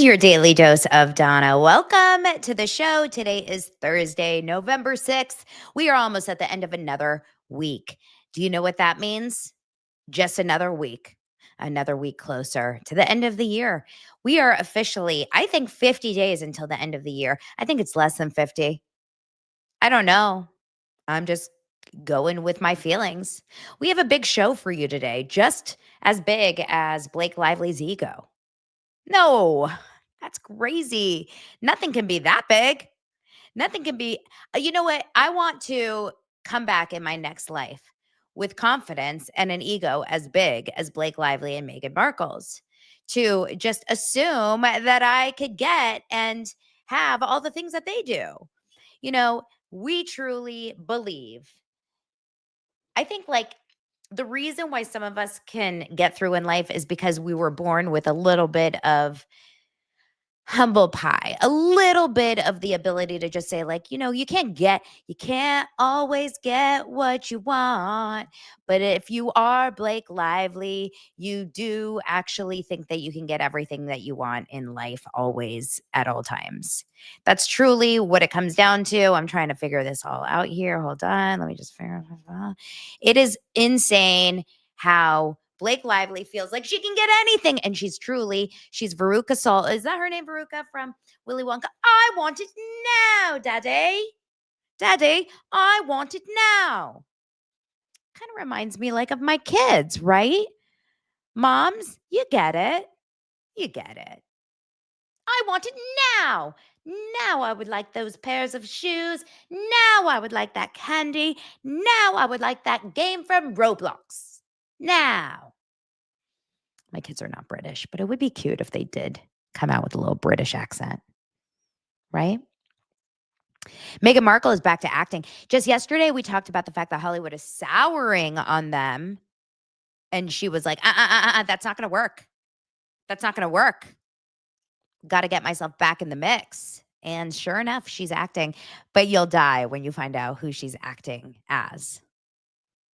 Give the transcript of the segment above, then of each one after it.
your daily dose of Donna. Welcome to the show. Today is Thursday, November 6th. We are almost at the end of another week. Do you know what that means? Just another week closer to the end of the year. We are officially, I think, 50 days until the end of the year. I think it's less than 50. I don't know. I'm just going with my feelings. We have a big show for you today, just as big as Blake Lively's ego. No, that's crazy. Nothing can be that big. Nothing can be, you know what? I want to come back in my next life with confidence and an ego as big as Blake Lively and Meghan Markle's to just assume that I could get and have all the things that they do. You know, we truly believe. I think like the reason why some of us can get through in life is because we were born with a little bit of humble pie, a little bit of the ability to just say, like, you can't always get what you want. But if you are Blake Lively, you do actually think that you can get everything that you want in life always at all times. That's truly what it comes down to. I'm trying to figure this all out here. Hold on. Let me just figure it out. It is insane how Blake Lively feels like she can get anything. And she's Veruca Salt. Is that her name, Veruca from Willy Wonka? I want it now, Daddy. Daddy, I want it now. Kind of reminds me like of my kids, right? Moms, you get it. You get it. I want it now. Now I would like those pairs of shoes. Now I would like that candy. Now I would like that game from Roblox. Now. My kids are not British, but it would be cute if they did come out with a little British accent, right? Meghan Markle is back to acting. Just yesterday, we talked about the fact that Hollywood is souring on them. And she was like, that's not going to work. That's not going to work. Got to get myself back in the mix. And sure enough, she's acting. But you'll die when you find out who she's acting as,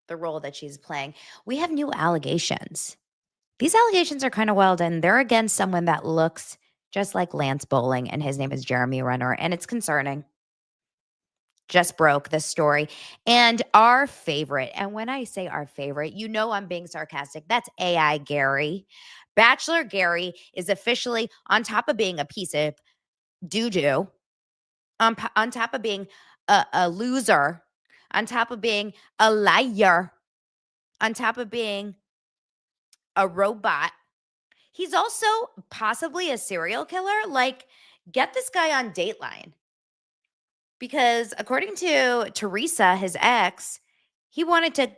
the role that she's playing. We have new allegations. These allegations are kind of wild, and they're against someone that looks just like Lance Bowling, and his name is Jeremy Renner, and it's concerning. Just broke this story. And our favorite, and when I say our favorite, I'm being sarcastic. That's AI Gary. Bachelor Gary is officially, on top of being a piece of doo-doo, on top of being a loser, on top of being a liar, on top of being a robot, he's also possibly a serial killer. Like, get this guy on Dateline. Because according to Teresa, his ex, he wanted to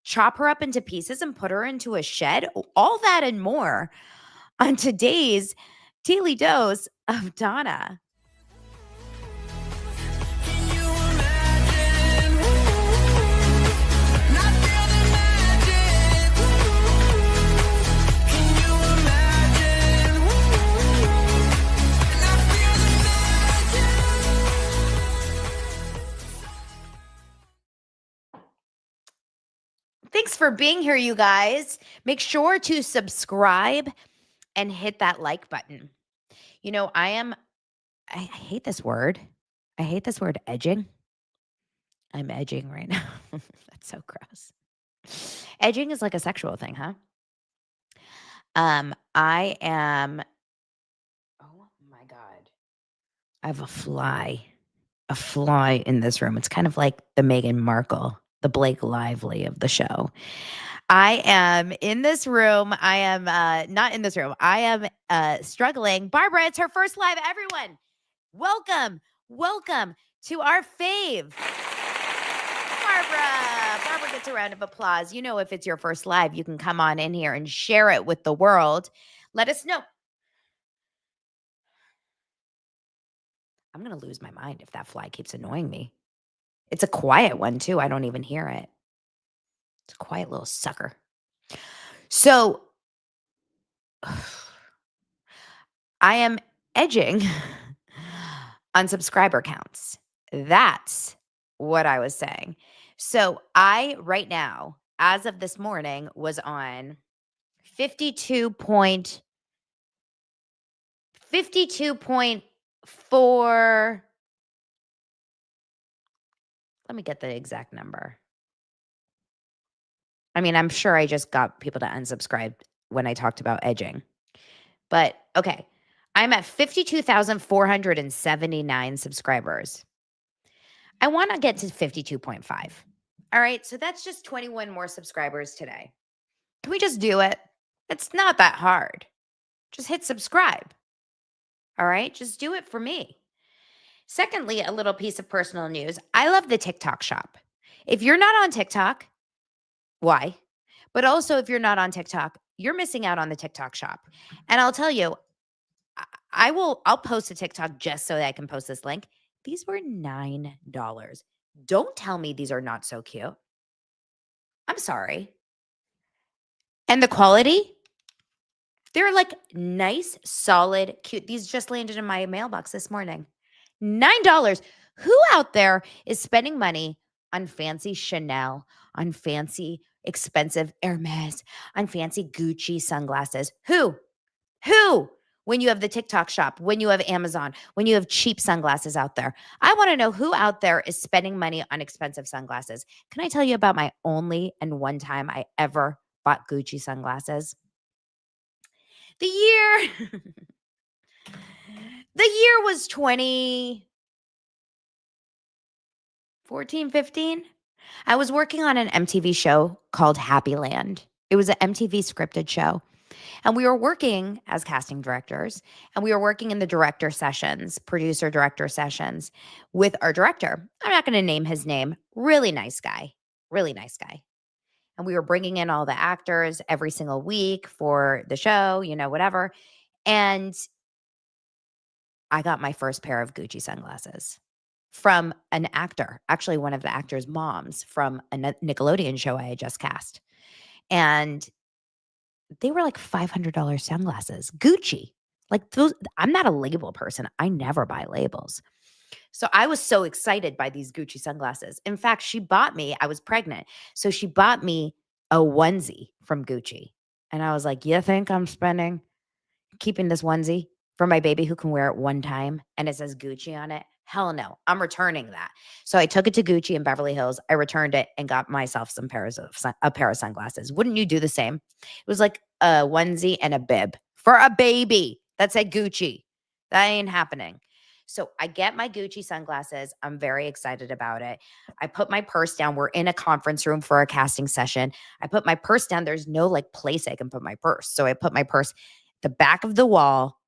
chop her up into pieces and put her into a shed. All that and more on today's Daily Dose of Donna. Thanks for being here, you guys. Make sure to subscribe and hit that like button. I hate this word. I hate this word, edging. I'm edging right now. That's so gross. Edging is like a sexual thing, huh? I am, oh my God. I have a fly in this room. It's kind of like the Meghan Markle, the Blake Lively of the show. I am in this room. I am not in this room. I am struggling. Barbara, it's her first live. Everyone, welcome to our fave. Barbara gets a round of applause. If it's your first live, you can come on in here and share it with the world. Let us know. I'm going to lose my mind if that fly keeps annoying me. It's a quiet one, too. I don't even hear it. It's a quiet little sucker. So I am edging on subscriber counts. That's what I was saying. So I, right now, as of this morning, was on 52.5 52.4. Let me get the exact number. I mean, I'm sure I just got people to unsubscribe when I talked about edging. But okay, I'm at 52,479 subscribers. I want to get to 52.5. All right, so that's just 21 more subscribers today. Can we just do it? It's not that hard. Just hit subscribe. All right, just do it for me. Secondly, a little piece of personal news. I love the TikTok shop. If you're not on TikTok, why? But also, if you're not on TikTok, you're missing out on the TikTok shop. And I'll tell you, I'll post a TikTok just so that I can post this link. These were $9. Don't tell me these are not so cute. I'm sorry. And the quality, they're like nice, solid, cute. These just landed in my mailbox this morning. $9. Who out there is spending money on fancy Chanel, on fancy expensive Hermes, on fancy Gucci sunglasses? Who? When you have the TikTok shop, when you have Amazon, when you have cheap sunglasses out there. I want to know who out there is spending money on expensive sunglasses. Can I tell you about my only and one time I ever bought Gucci sunglasses? The year the year was 2014, 15. I was working on an MTV show called Happy Land. It was an MTV scripted show. And we were working as casting directors, and we were working in the director sessions, producer director sessions with our director. I'm not going to name his name. Really nice guy. Really nice guy. And we were bringing in all the actors every single week for the show, whatever. And I got my first pair of Gucci sunglasses from an actor, actually one of the actor's moms from a Nickelodeon show I had just cast. And they were like $500 sunglasses, Gucci. Like those, I'm not a label person. I never buy labels. So I was so excited by these Gucci sunglasses. In fact, I was pregnant. So she bought me a onesie from Gucci. And I was like, you think I'm keeping this onesie for my baby who can wear it one time and it says Gucci on it? Hell no, I'm returning that. So I took it to Gucci in Beverly Hills. I returned it and got myself a pair of sunglasses. Wouldn't you do the same? It was like a onesie and a bib for a baby that said Gucci. That ain't happening. So I get my Gucci sunglasses. I'm very excited about it. I put my purse down. We're in a conference room for a casting session. I put my purse down. There's no like place I can put my purse. So I put my purse the back of the wall,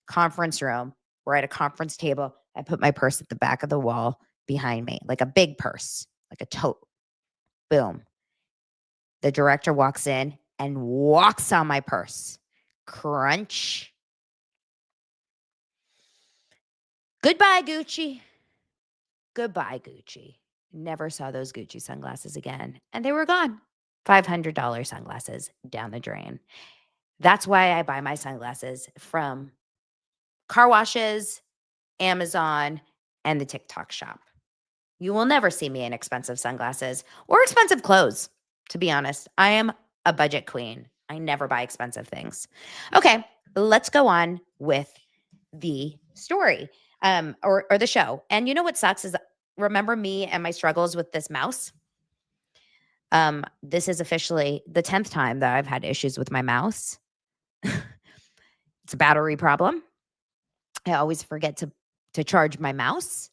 conference room. We're at a conference table. I put my purse at the back of the wall behind me, like a big purse, like a tote. Boom. The director walks in and walks on my purse. Crunch. Goodbye, Gucci. Goodbye, Gucci. Never saw those Gucci sunglasses again. And they were gone. $500 sunglasses down the drain. That's why I buy my sunglasses from car washes, Amazon, and the TikTok shop. You will never see me in expensive sunglasses or expensive clothes, to be honest. I am a budget queen. I never buy expensive things. Okay, let's go on with the story or the show. And you know what sucks is, remember me and my struggles with this mouse? This is officially the 10th time that I've had issues with my mouse. It's a battery problem. I always forget to charge my mouse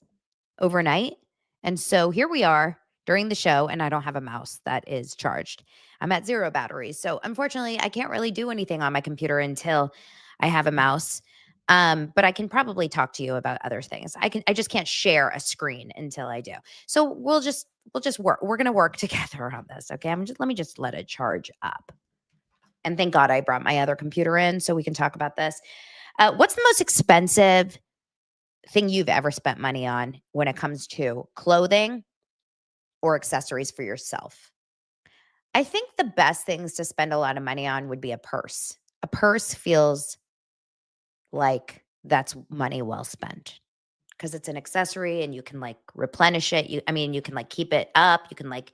overnight. And so here we are during the show, and I don't have a mouse that is charged. I'm at 0 batteries. So unfortunately, I can't really do anything on my computer until I have a mouse. But I can probably talk to you about other things. I just can't share a screen until I do. So we'll just work. We're gonna work together on this. Okay. Let me just let it charge up. And thank God I brought my other computer in so we can talk about this. What's the most expensive thing you've ever spent money on when it comes to clothing or accessories for yourself? I think the best things to spend a lot of money on would be a purse. A purse feels like that's money well spent because it's an accessory and you can like replenish it. You can like keep it up. You can like,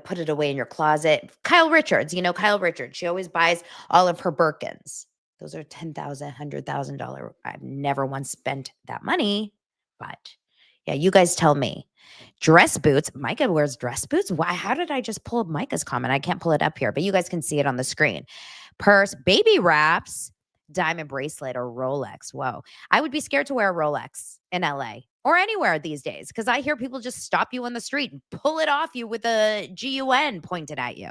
put it away in your closet. Kyle Richards, she always buys all of her Birkins. Those are $10,000, $100,000. I've never once spent that money, but yeah, you guys tell me. Dress boots. Micah wears dress boots. Why? How did I just pull up Micah's comment? I can't pull it up here, but you guys can see it on the screen. Purse, baby wraps, diamond bracelet, or Rolex. Whoa. I would be scared to wear a Rolex in LA or anywhere these days because I hear people just stop you on the street and pull it off you with a GUN pointed at you.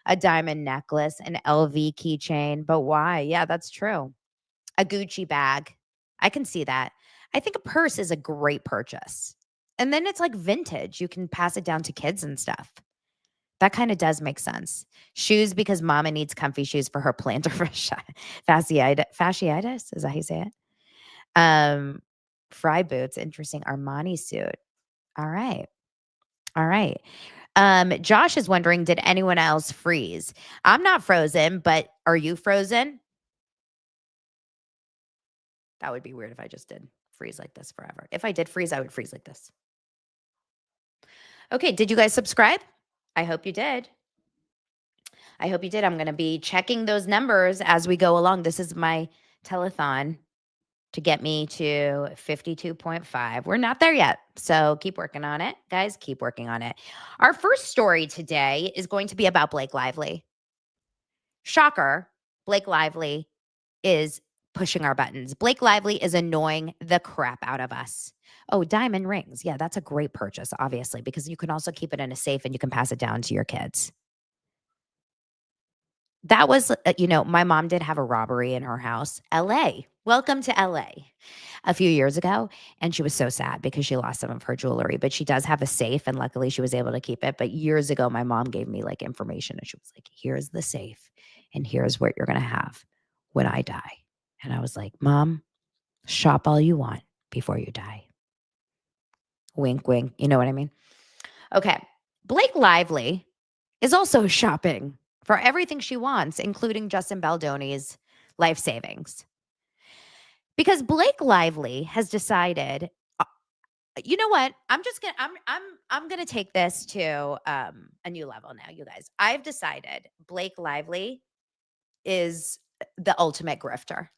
A diamond necklace, an LV keychain. But why? Yeah, that's true. A Gucci bag. I can see that. I think a purse is a great purchase. And then it's like vintage. You can pass it down to kids and stuff. That kind of does make sense. Shoes because mama needs comfy shoes for her plantar fasciitis. Is that how you say it? Fry boots. Interesting. Armani suit. All right. All right. Josh is wondering, did anyone else freeze? I'm not frozen, but are you frozen? That would be weird if I just did freeze like this forever. If I did freeze, I would freeze like this. Okay, did you guys subscribe? I hope you did. I hope you did. I'm going to be checking those numbers as we go along. This is my telethon to get me to 52.5. We're not there yet, so keep working on it. Guys, keep working on it. Our first story today is going to be about Blake Lively. Shocker, Blake Lively is pushing our buttons. Blake Lively is annoying the crap out of us. Oh, diamond rings. Yeah, that's a great purchase, obviously, because you can also keep it in a safe and you can pass it down to your kids. That was, my mom did have a robbery in her house, LA. Welcome to LA. A few years ago. And she was so sad because she lost some of her jewelry, but she does have a safe and luckily she was able to keep it. But years ago, my mom gave me like information and she was like, here's the safe and here's what you're going to have when I die. And I was like, Mom, shop all you want before you die. Wink, wink. You know what I mean? Okay. Blake Lively is also shopping for everything she wants, including Justin Baldoni's life savings. Because Blake Lively has decided, you know what? I'm gonna take this to a new level now, you guys. I've decided Blake Lively is the ultimate grifter.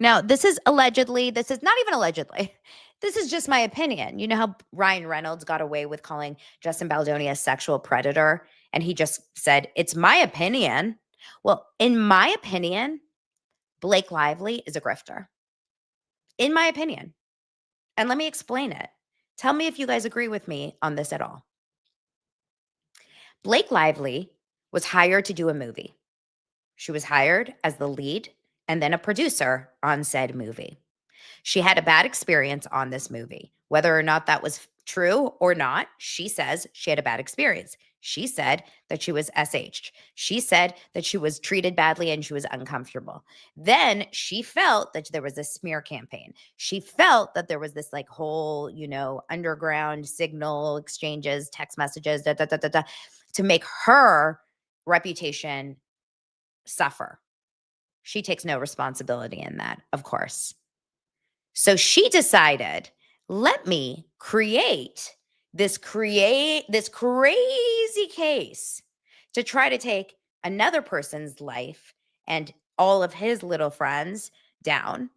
Now, this is not even allegedly. This is just my opinion. You know how Ryan Reynolds got away with calling Justin Baldoni a sexual predator? And he just said, it's my opinion. Well, in my opinion, Blake Lively is a grifter. In my opinion. And let me explain it. Tell me if you guys agree with me on this at all. Blake Lively was hired to do a movie. She was hired as the lead and then a producer on said movie. She had a bad experience on this movie. Whether or not that was true or not, she says she had a bad experience. She said that she was SH'd. She said that she was treated badly and she was uncomfortable. Then she felt that there was a smear campaign. She felt that there was this like whole, underground signal exchanges, text messages, to make her reputation suffer. She takes no responsibility in that, of course. So she decided, let me create this crazy case to try to take another person's life and all of his little friends down,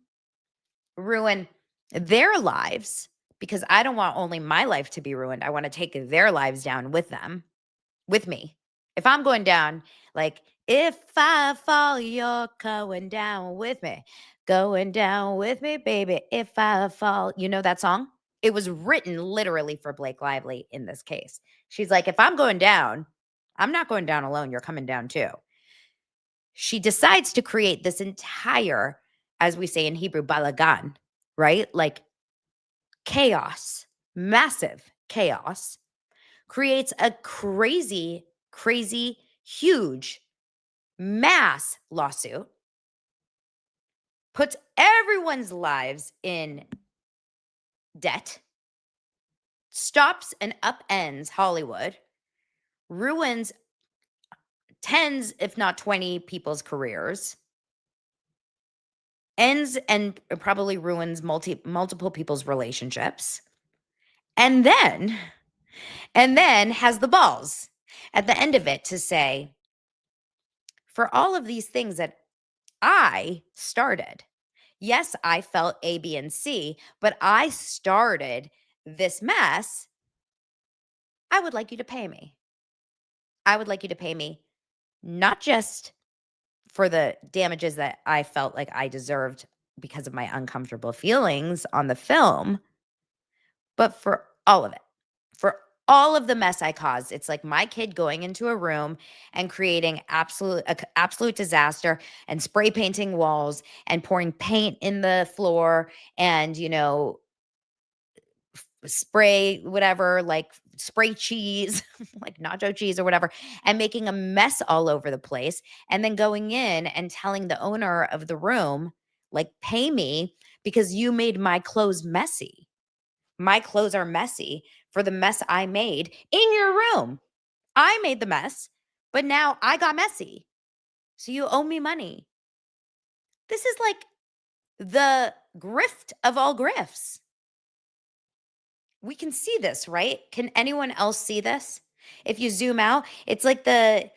ruin their lives, because I don't want only my life to be ruined. I want to take their lives down with them, with me. If I'm going down, like, if I fall, you're going down with me. Going down with me, baby, if I fall. You know that song? It was written literally for Blake Lively in this case. She's like, if I'm going down, I'm not going down alone. You're coming down too. She decides to create this entire, as we say in Hebrew, balagan, right? Like chaos, massive chaos, creates a crazy, huge mass lawsuit, puts everyone's lives in debt, stops and upends Hollywood, ruins tens, if not 20 people's careers, ends and probably ruins multiple people's relationships, and then has the balls at the end of it to say, for all of these things that I started. Yes, I felt A, B, and C, but I started this mess. I would like you to pay me. I would like you to pay me not just for the damages that I felt like I deserved because of my uncomfortable feelings on the film, but for all of it, for all of the mess I caused. It's like my kid going into a room and creating absolute disaster and spray painting walls and pouring paint in the floor and, spray whatever, like spray cheese, like nacho cheese or whatever, and making a mess all over the place. And then going in and telling the owner of the room, like, pay me because you made my clothes messy. My clothes are messy for the mess I made in your room. I made the mess, but now I got messy. So you owe me money. This is like the grift of all grifts. We can see this, right? Can anyone else see this? If you zoom out, it's like if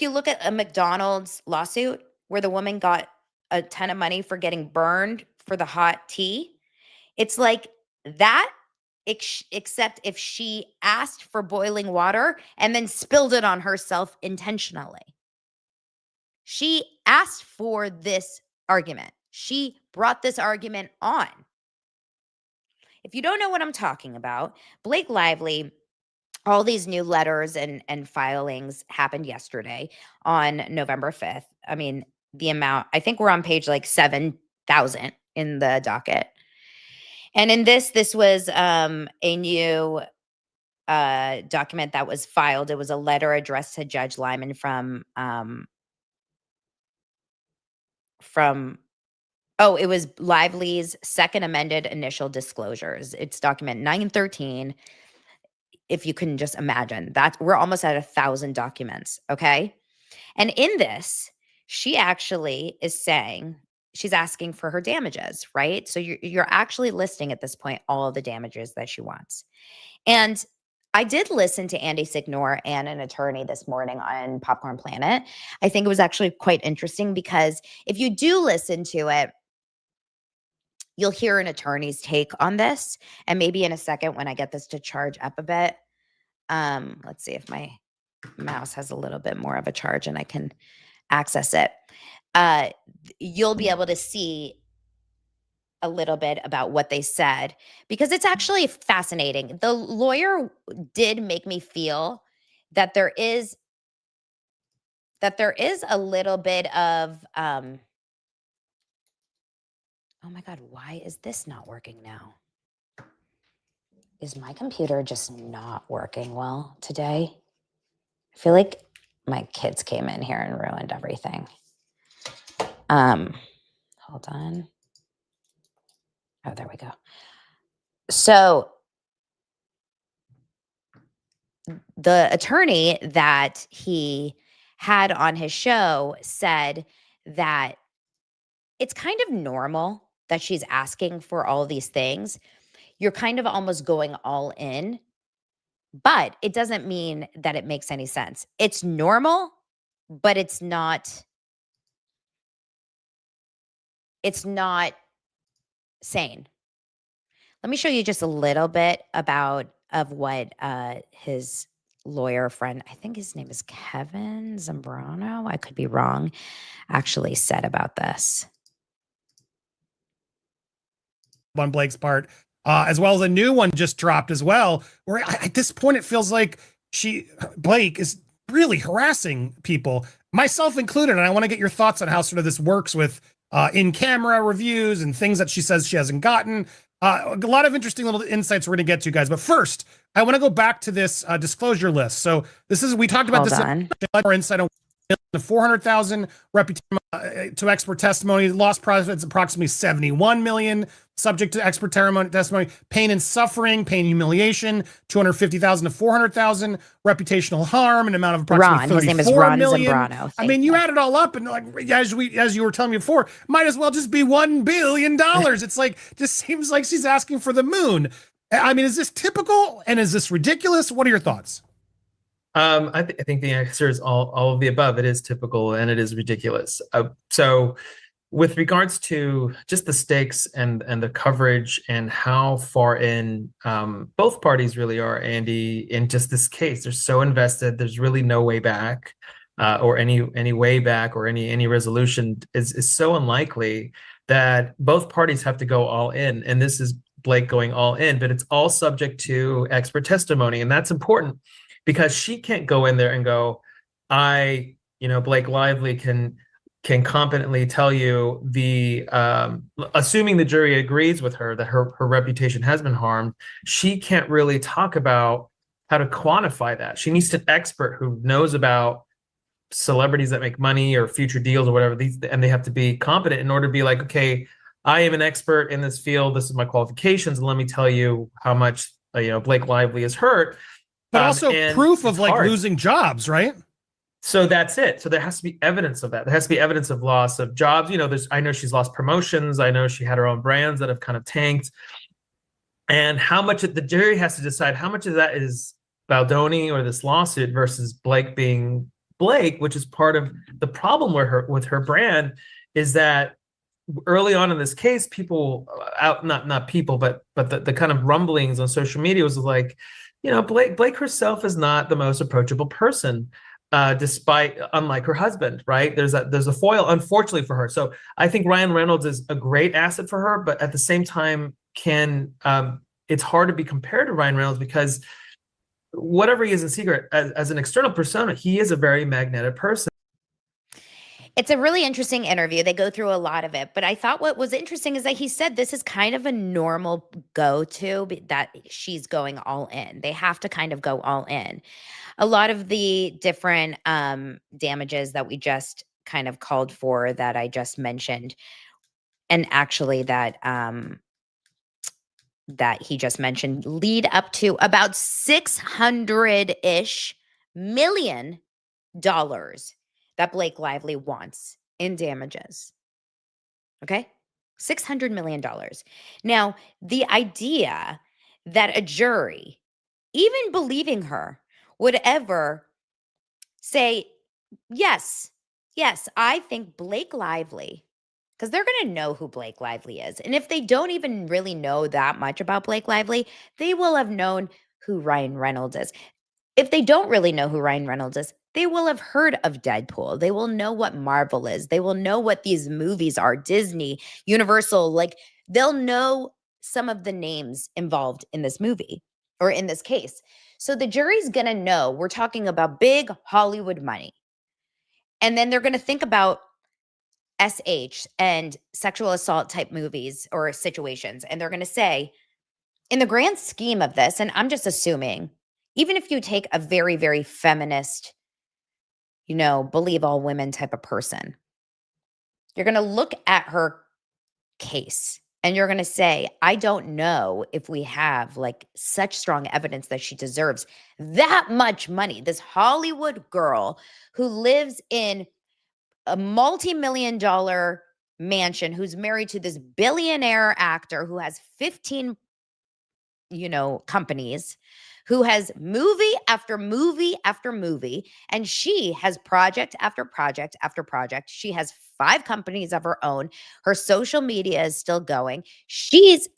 you look at a McDonald's lawsuit where the woman got a ton of money for getting burned for the hot tea, it's like that, except if she asked for boiling water and then spilled it on herself intentionally. She asked for this argument. She brought this argument on. If you don't know what I'm talking about, Blake Lively, all these new letters and filings happened yesterday on November 5th. I mean, the amount, I think we're on page like 7,000 in the docket. And in this was a new document that was filed. It was a letter addressed to Judge Lyman from it was Lively's second amended initial disclosures. It's document 913. If you can just imagine that, we're almost at 1,000 documents. Okay. And in this, she actually is saying she's asking for her damages, right? So you're actually listing at this point all of the damages that she wants. And I did listen to Andy Signor and an attorney this morning on Popcorn Planet. I think it was actually quite interesting because if you do listen to it, you'll hear an attorney's take on this. And maybe in a second when I get this to charge up a bit, let's see if my mouse has a little bit more of a charge and I can access it. You'll be able to see a little bit about what they said because it's actually fascinating. The lawyer did make me feel that there is a little bit of oh my God, why is this not working now? Is my computer just not working well today? I feel like my kids came in here and ruined everything. Hold on. Oh, there we go. So the attorney that he had on his show said that it's kind of normal that she's asking for all these things. You're kind of almost going all in, but it doesn't mean that it makes any sense. It's normal, but it's not sane. Let me show you just a little bit of what his lawyer friend, I think his name is Kevin Zambrano, I could be wrong, actually said about this. On Blake's part, as well as a new one just dropped as well, where at this point it feels like Blake is really harassing people, myself included. And I want to get your thoughts on how sort of this works with in-camera reviews and things that she says she hasn't gotten. A lot of interesting little insights we're going to get to, guys. But first, I want to go back to this disclosure list. So we talked about more insight on the 400,000 reputation to expert testimony, lost profits approximately 71 million, subject to expert testimony, pain and suffering, pain and humiliation, 250,000 to 400,000, reputational harm, an amount of approximately his name is Ron million. Zambrano. I mean, you add it all up, and like as you were telling me before, might as well just be $1 billion. It's like just seems like she's asking for the moon. I mean, is this typical and is this ridiculous? What are your thoughts? I think the answer is all of the above. It is typical and it is ridiculous. So with regards to just the stakes and the coverage and how far in both parties really are, Andy, in just this case, they're so invested. There's really no way back, or any way back, or any resolution is so unlikely that both parties have to go all in. And this is Blake going all in, but it's all subject to expert testimony, and that's important because she can't go in there and go, Blake Lively can competently tell you assuming the jury agrees with her that her reputation has been harmed, she can't really talk about how to quantify that. She needs an expert who knows about celebrities that make money or future deals or whatever, and they have to be competent in order to be like, okay, I am an expert in this field. This is my qualifications, and let me tell you how much Blake Lively is hurt. But also proof of like hard. losing jobs, right? So that's it. So there has to be evidence of that. There has to be evidence of loss of jobs. I know she's lost promotions. I know she had her own brands that have kind of tanked. And how much the jury has to decide how much of that is Baldoni or this lawsuit versus Blake being Blake, which is part of the problem with her brand, is that early on in this case, people not people, but the kind of rumblings on social media was like, Blake herself is not the most approachable person, unlike her husband, right? There's a foil, unfortunately, for her. So I think Ryan Reynolds is a great asset for her, but at the same time, it's hard to be compared to Ryan Reynolds because whatever he is in secret, as an external persona, he is a very magnetic person. It's a really interesting interview. They go through a lot of it. But I thought what was interesting is that he said this is kind of a normal go-to, that she's going all in. They have to kind of go all in. A lot of the different damages that we just kind of called for that I just mentioned, and actually that he just mentioned, lead up to about $600-ish million that Blake Lively wants in damages. Okay? $600 million. Now, the idea that a jury, even believing her, would ever say, yes, I think Blake Lively, because they're going to know who Blake Lively is. And if they don't even really know that much about Blake Lively, they will have known who Ryan Reynolds is. If they don't really know who Ryan Reynolds is, they will have heard of Deadpool. They will know what Marvel is. They will know what these movies are, Disney, Universal. Like, they'll know some of the names involved in this movie or in this case. So the jury's going to know we're talking about big Hollywood money. And then they're going to think about SH and sexual assault type movies or situations. And they're going to say, in the grand scheme of this, and I'm just assuming, even if you take a very, very feminist, believe all women type of person, you're going to look at her case and you're going to say, I don't know if we have like such strong evidence that she deserves that much money. This Hollywood girl who lives in a multi-million-dollar mansion, who's married to this billionaire actor who has 15 companies, who has movie after movie after movie, and she has project after project after project. She has 5 companies of her own. Her social media is still going. She's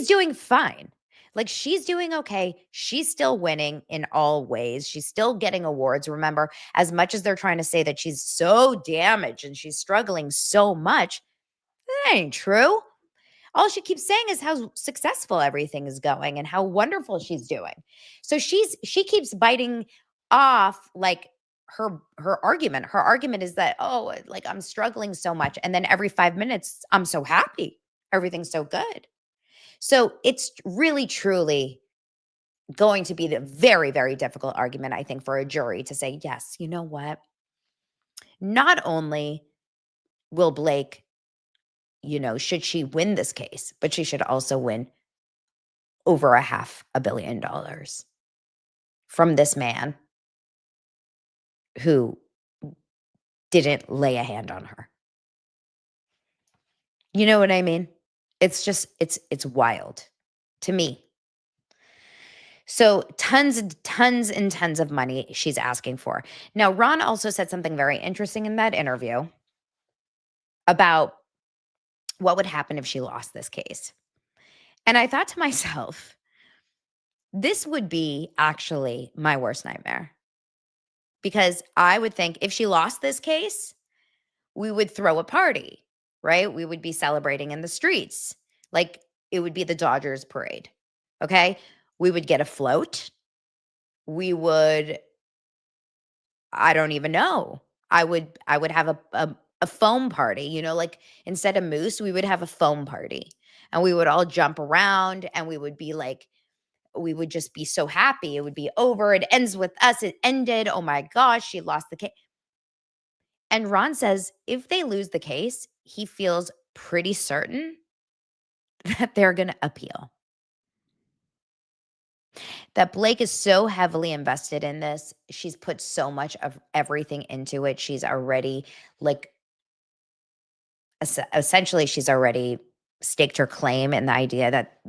doing fine. Like, she's doing okay. She's still winning in all ways. She's still getting awards. Remember, as much as they're trying to say that she's so damaged and she's struggling so much, that ain't true. All she keeps saying is how successful everything is going and how wonderful she's doing. So she keeps biting off like her argument. Her argument is that, oh, like, I'm struggling so much. And then every 5 minutes, I'm so happy. Everything's so good. So it's really, truly going to be the very, very difficult argument, I think, for a jury to say, yes, you know what? Not only will Blake, should she win this case, but she should also win over $500 million from this man who didn't lay a hand on her. You know what I mean? It's just, it's wild to me. So tons and tons of money she's asking for. Now, Ron also said something very interesting in that interview about what would happen if she lost this case. And I thought to myself, this would be actually my worst nightmare. Because I would think if she lost this case, we would throw a party, right? We would be celebrating in the streets. Like it would be the Dodgers parade. Okay. We would get a float. We would, I don't even know. I would have a foam party, like instead of moose, we would have a foam party and we would all jump around and we would be like, we would just be so happy. It would be over. It ends with us. It ended. Oh my gosh, she lost the case. And Ron says if they lose the case, he feels pretty certain that they're going to appeal. That Blake is so heavily invested in this. She's put so much of everything into it. She's already essentially she's already staked her claim in the idea that,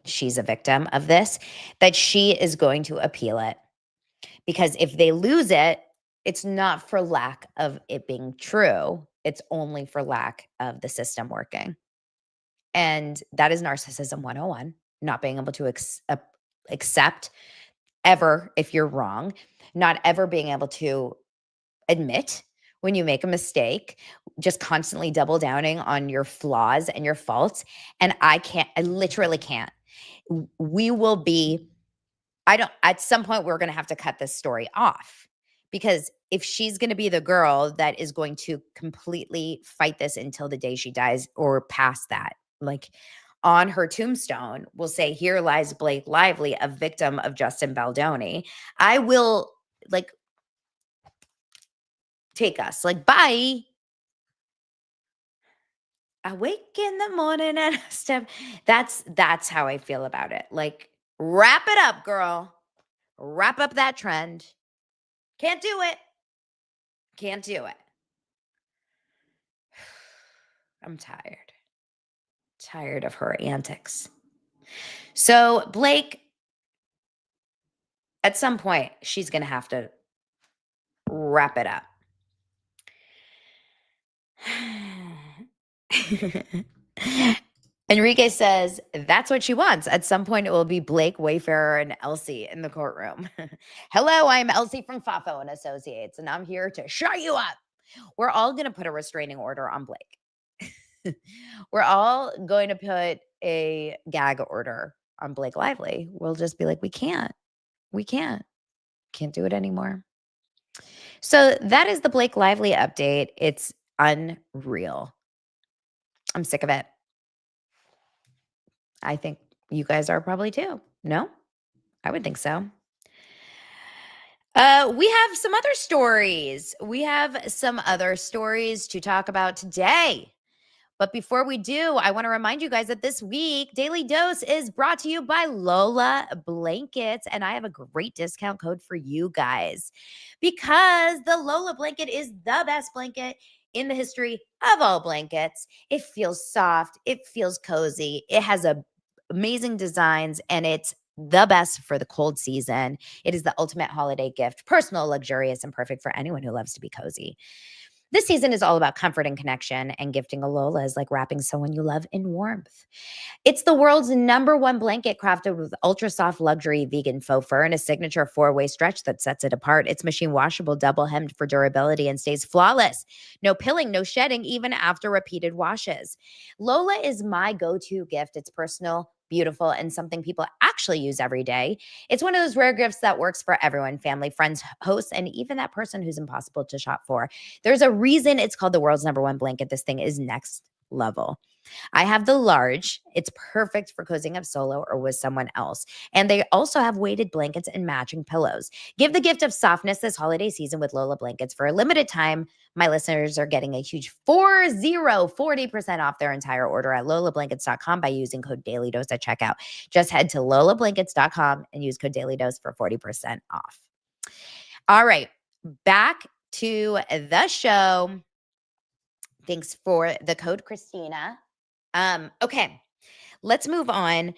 she's a victim of this, that she is going to appeal it. Because if they lose it, it's not for lack of it being true. It's only for lack of the system working. And that is narcissism 101, not being able to accept ever if you're wrong, not ever being able to admit when you make a mistake, just constantly double downing on your flaws and your faults. And I literally can't. We will be, at some point, we're going to have to cut this story off because if she's going to be the girl that is going to completely fight this until the day she dies or past that, like on her tombstone, will say, "Here lies Blake Lively, a victim of Justin Baldoni." I will take us bye. I wake in the morning and I step. That's how I feel about it. Wrap it up, girl. Wrap up that trend. Can't do it. Can't do it. I'm tired. Tired of her antics. So Blake, at some point, she's going to have to wrap it up. Enrique says that's what she wants. At some point, it will be Blake, Wayfarer, and Elsie in the courtroom. Hello, I'm Elsie from Fafo and Associates, and I'm here to shut you up. We're all going to put a restraining order on Blake. We're all going to put a gag order on Blake Lively. We'll just be like, we can't do it anymore. So that is the Blake Lively update. It's unreal. I'm sick of it. I think you guys are probably too. No? I would think so. We have some other stories. To talk about today. But before we do, I want to remind you guys that this week, Daily Dose is brought to you by Lola Blankets. And I have a great discount code for you guys because the Lola blanket is the best blanket in the history of all blankets. It feels soft. It feels cozy. It has amazing designs and it's the best for the cold season. It is the ultimate holiday gift, personal, luxurious, and perfect for anyone who loves to be cozy. This season is all about comfort and connection, and gifting a Lola is like wrapping someone you love in warmth. It's the world's #1 blanket crafted with ultra soft luxury vegan faux fur and a signature 4-way stretch that sets it apart. It's machine washable, double hemmed for durability and stays flawless. No pilling, no shedding, even after repeated washes. Lola is my go-to gift. It's personal, beautiful, and something people actually use every day. It's one of those rare gifts that works for everyone, family, friends, hosts, and even that person who's impossible to shop for. There's a reason it's called the world's #1 blanket. This thing is next level. I have the large. It's perfect for cozying up solo or with someone else. And they also have weighted blankets and matching pillows. Give the gift of softness this holiday season with Lola blankets. For a limited time, my listeners are getting a huge 40% off their entire order at lolablankets.com by using code DailyDose at checkout. Just head to lolablankets.com and use code DailyDose for 40% off. All right, back to the show. Thanks for the code, Christina. Okay, let's move on.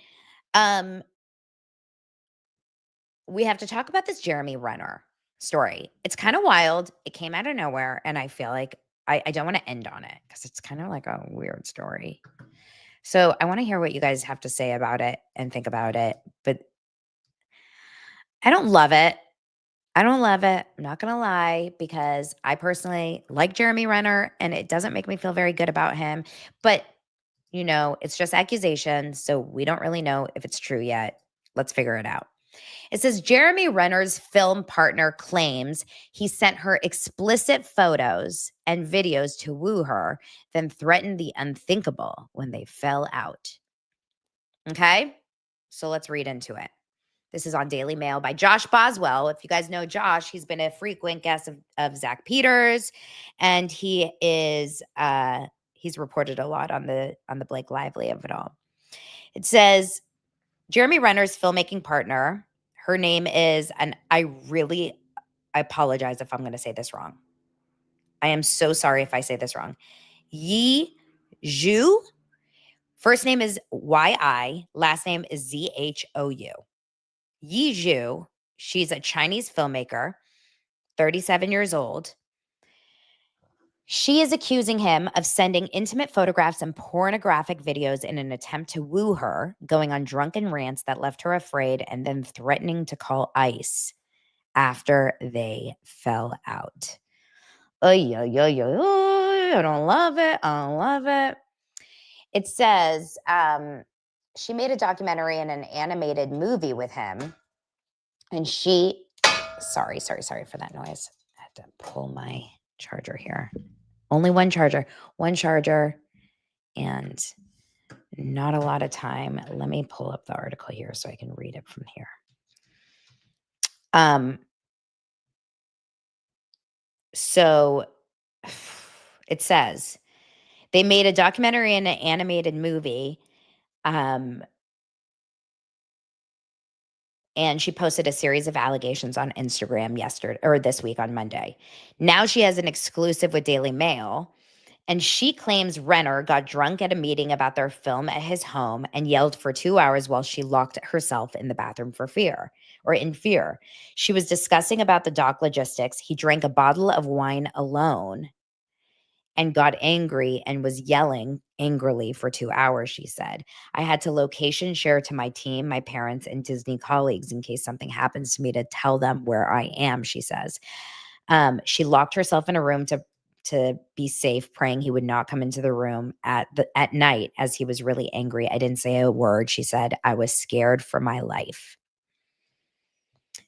we have to talk about this Jeremy Renner story. It's kind of wild. It came out of nowhere, and I feel like I don't want to end on it because it's kind of like a weird story. So I want to hear what you guys have to say about it and think about it. But I don't love it. I don't love it. I'm not going to lie, because I personally like Jeremy Renner and it doesn't make me feel very good about him. But, you know, it's just accusations. So we don't really know if it's true yet. Let's figure it out. It says Jeremy Renner's film partner claims he sent her explicit photos and videos to woo her, then threatened the unthinkable when they fell out. Okay, so let's read into it. This is on Daily Mail by Josh Boswell. If you guys know Josh, he's been a frequent guest of Zach Peters, and he is he's reported a lot on the Blake Lively of it all. It says Jeremy Renner's filmmaking partner, her name is, and I apologize if I'm going to say this wrong. I am so sorry if I say this wrong. Yi Zhu. First name is Y-I, last name is Z-H-O-U. Yi Zhu, she's a Chinese filmmaker, 37 years old. She is accusing him of sending intimate photographs and pornographic videos in an attempt to woo her, going on drunken rants that left her afraid, and then threatening to call ICE after they fell out. I don't love it. I don't love it. It says she made a documentary and an animated movie with him. And she, sorry for that noise. I had to pull my charger here. Only one charger, and not a lot of time. Let me pull up the article here so I can read it from here. So it says they made a documentary and an animated movie. And she posted a series of allegations on Instagram this week on Monday. Now she has an exclusive with Daily Mail, and she claims Renner got drunk at a meeting about their film at his home and yelled for 2 hours while she locked herself in the bathroom in fear. She was discussing about the doc logistics. He drank a bottle of wine alone and got angry and was yelling angrily for 2 hours, she said. I had to location share to my team, my parents, and Disney colleagues in case something happens to me to tell them where I am, she says. She locked herself in a room to be safe, praying he would not come into the room at night as he was really angry. I didn't say a word, she said. I was scared for my life.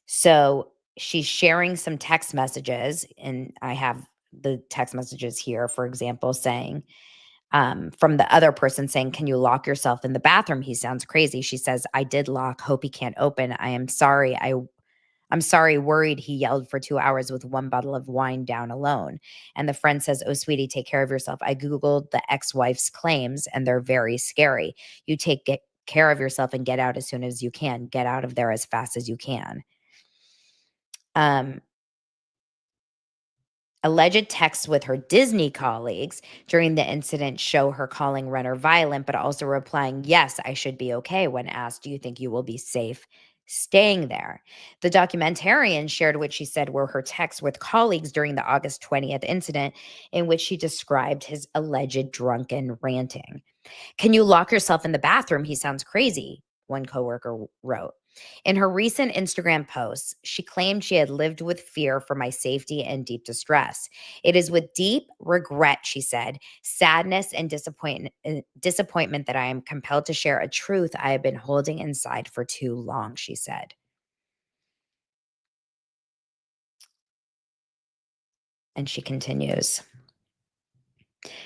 So she's sharing some text messages, and I have the text messages here, for example, saying from the other person saying, can you lock yourself in the bathroom? He sounds crazy. She says, I did lock. Hope he can't open. I am sorry. I'm sorry, worried he yelled for 2 hours with one bottle of wine down alone. And the friend says, oh, sweetie, take care of yourself. I Googled the ex-wife's claims and they're very scary. You get care of yourself and get out as soon as you can. Get out of there as fast as you can. Alleged texts with her Disney colleagues during the incident show her calling Renner violent, but also replying, yes, I should be okay, when asked, do you think you will be safe staying there? The documentarian shared what she said were her texts with colleagues during the August 20th incident, in which she described his alleged drunken ranting. Can you lock yourself in the bathroom? He sounds crazy, one coworker wrote. In her recent Instagram posts, she claimed she had lived with fear for my safety and deep distress. It is with deep regret, she said, sadness and disappointment that I am compelled to share a truth I have been holding inside for too long, she said. And she continues.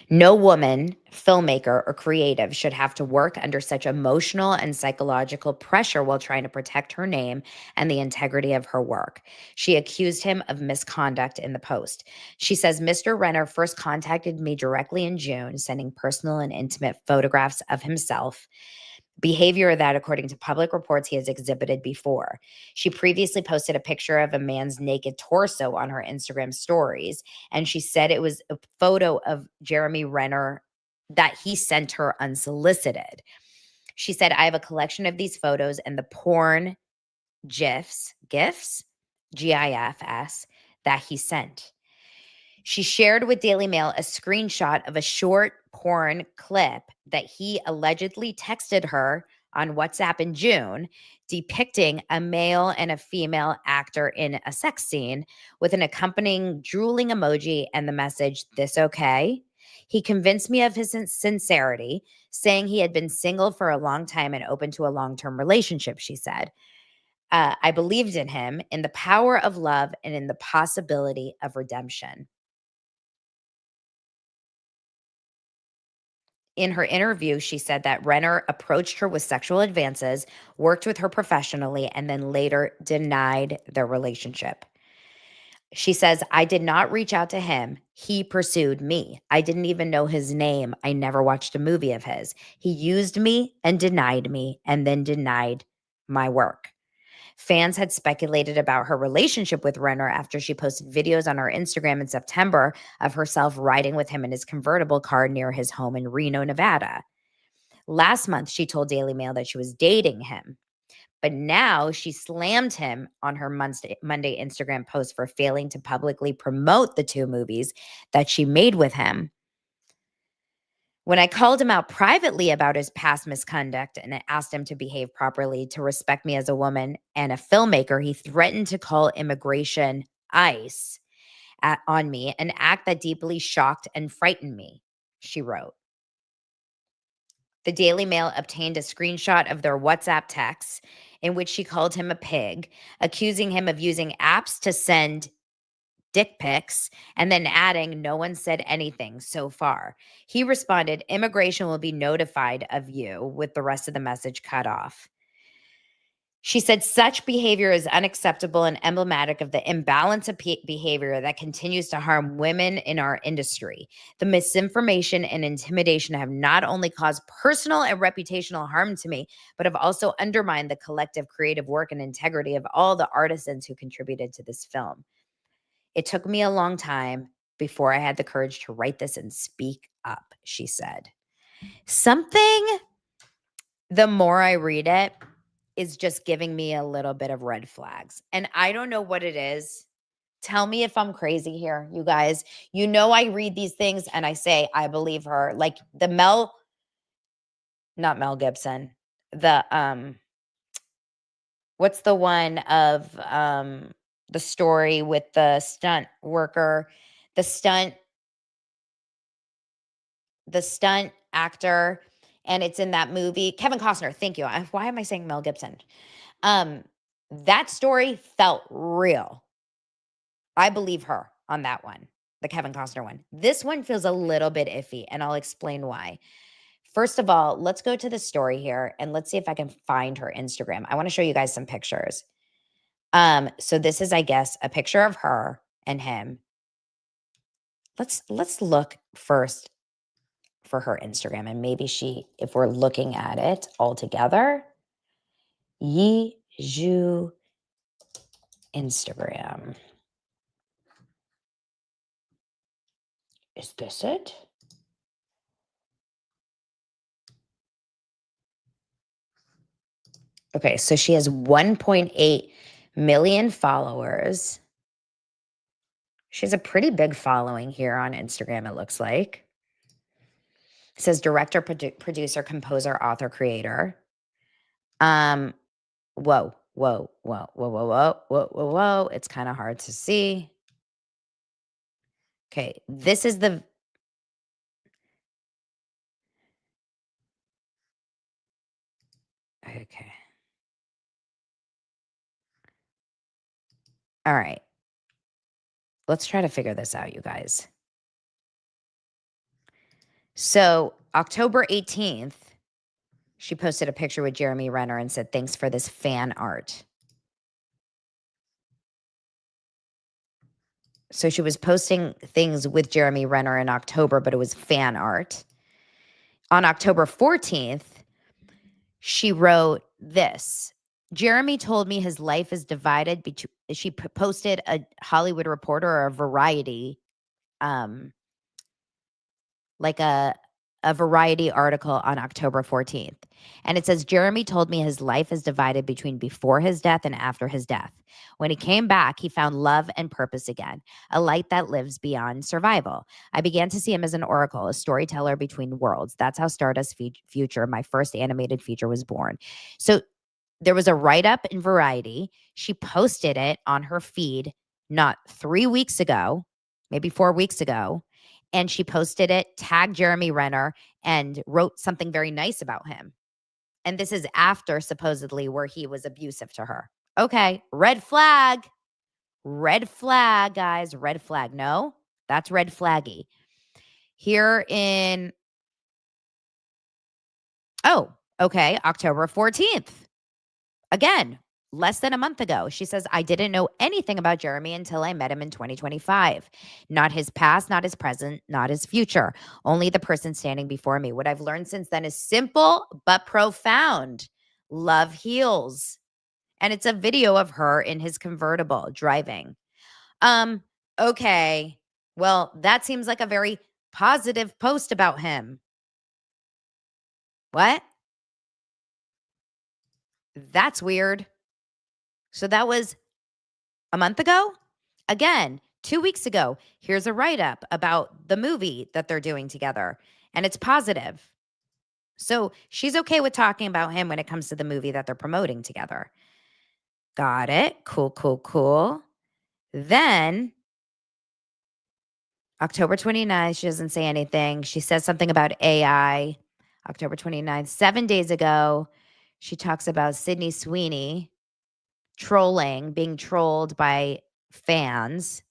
No woman, filmmaker, or creative should have to work under such emotional and psychological pressure while trying to protect her name and the integrity of her work. She accused him of misconduct in the post. She says, Mr. Renner first contacted me directly in June, sending personal and intimate photographs of himself. Behavior that, according to public reports, he has exhibited before. She previously posted a picture of a man's naked torso on her Instagram stories, and she said it was a photo of Jeremy Renner that he sent her unsolicited. She said, I have a collection of these photos, and the porn GIFs, GIFs, that he sent. She shared with Daily Mail a screenshot of a short porn clip that he allegedly texted her on WhatsApp in June, depicting a male and a female actor in a sex scene with an accompanying drooling emoji and the message, "This okay?" He convinced me of his sincerity, saying he had been single for a long time and open to a long-term relationship, she said. I believed in him, in the power of love, and in the possibility of redemption. In her interview, she said that Renner approached her with sexual advances, worked with her professionally, and then later denied their relationship. She says, "I did not reach out to him. He pursued me. I didn't even know his name. I never watched a movie of his. He used me and then denied my work." Fans had speculated about her relationship with Renner after she posted videos on her Instagram in September of herself riding with him in his convertible car near his home in Reno, Nevada. Last month, she told Daily Mail that she was dating him. But now she slammed him on her Monday Instagram post for failing to publicly promote the 2 movies that she made with him. When I called him out privately about his past misconduct and asked him to behave properly, to respect me as a woman and a filmmaker, he threatened to call immigration ICE on me, an act that deeply shocked and frightened me, she wrote. The Daily Mail obtained a screenshot of their WhatsApp texts in which she called him a pig, accusing him of using apps to send dick pics, and then adding, "No one said anything so far." He responded, "Immigration will be notified of you," with the rest of the message cut off. She said such behavior is unacceptable and emblematic of the imbalance of behavior that continues to harm women in our industry. The misinformation and intimidation have not only caused personal and reputational harm to me, but have also undermined the collective creative work and integrity of all the artisans who contributed to this film. It took me a long time before I had the courage to write this and speak up, she said. Something, the more I read it, is just giving me a little bit of red flags. And I don't know what it is. Tell me if I'm crazy here, you guys. You know, I read these things and I say, I believe her. Like not Mel Gibson. What's the one of the story with the stunt worker, the stunt actor, and it's in that movie. Kevin Costner, thank you. Why am I saying Mel Gibson? That story felt real. I believe her on that one, the Kevin Costner one. This one feels a little bit iffy, and I'll explain why. First of all, let's go to the story here, and let's see if I can find her Instagram. I want to show you guys some pictures. So this is, I guess, a picture of her and him. Let's look first for her Instagram, and maybe if we're looking at it all together, Yi Zhu Instagram. Is this it? Okay, so she has 1.8 million followers. She has a pretty big following here on Instagram, it looks like. It says director, producer, composer, author, creator. Whoa. It's kind of hard to see. Okay, this is the... Okay. All right. Let's try to figure this out, you guys. So October 18th, she posted a picture with Jeremy Renner and said, "Thanks for this fan art." So she was posting things with Jeremy Renner in October, but it was fan art. On October 14th, she wrote this. "Jeremy told me his life is divided between..." She posted a Hollywood Reporter or a Variety, like a a Variety article on October 14th. And it says, Jeremy told me his life is divided between before his death and after his death. When he came back, he found love and purpose again, a light that lives beyond survival. I began to see him as an oracle, a storyteller between worlds. That's how Stardust Future, my first animated feature, was born. So there was a write-up in Variety. She posted it on her feed not 3 weeks ago, maybe 4 weeks ago. And she posted it, tagged Jeremy Renner, and wrote something very nice about him. And this is after supposedly where he was abusive to her. Okay, red flag. Red flag, guys. Red flag. No, that's red flaggy. Here in, oh, okay, October 14th. Again, less than a month ago. She says, I didn't know anything about Jeremy until I met him in 2025. Not his past, not his present, not his future. Only the person standing before me. What I've learned since then is simple but profound. Love heals. And it's a video of her in his convertible driving. Okay. Well, that seems like a very positive post about him. What? That's weird. So that was a month ago? Again, 2 weeks ago, here's a write-up about the movie that they're doing together, and it's positive. So she's okay with talking about him when it comes to the movie that they're promoting together. Got it. Cool, cool, cool. Then October 29th, she doesn't say anything. She says something about AI. October 29th, 7 days ago, she talks about Sydney Sweeney trolling, being trolled by fans.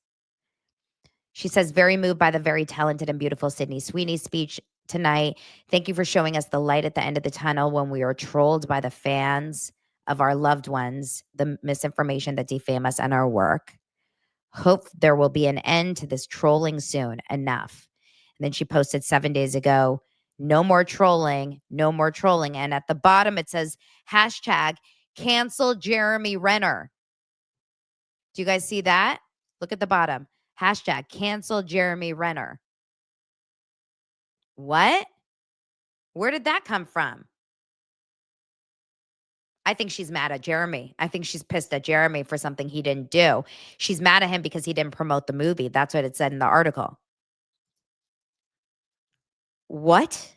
She says, very moved by the very talented and beautiful Sydney Sweeney speech tonight. Thank you for showing us the light at the end of the tunnel when we are trolled by the fans of our loved ones, the misinformation that defame us and our work. Hope there will be an end to this trolling soon. Enough. And then she posted 7 days ago, no more trolling, no more trolling. And at the bottom, it says, hashtag cancel Jeremy Renner. Do you guys see that? Look at the bottom. Hashtag cancel Jeremy Renner. What? Where did that come from? I think she's mad at Jeremy. I think she's pissed at Jeremy for something he didn't do. She's mad at him because he didn't promote the movie. That's what it said in the article. What?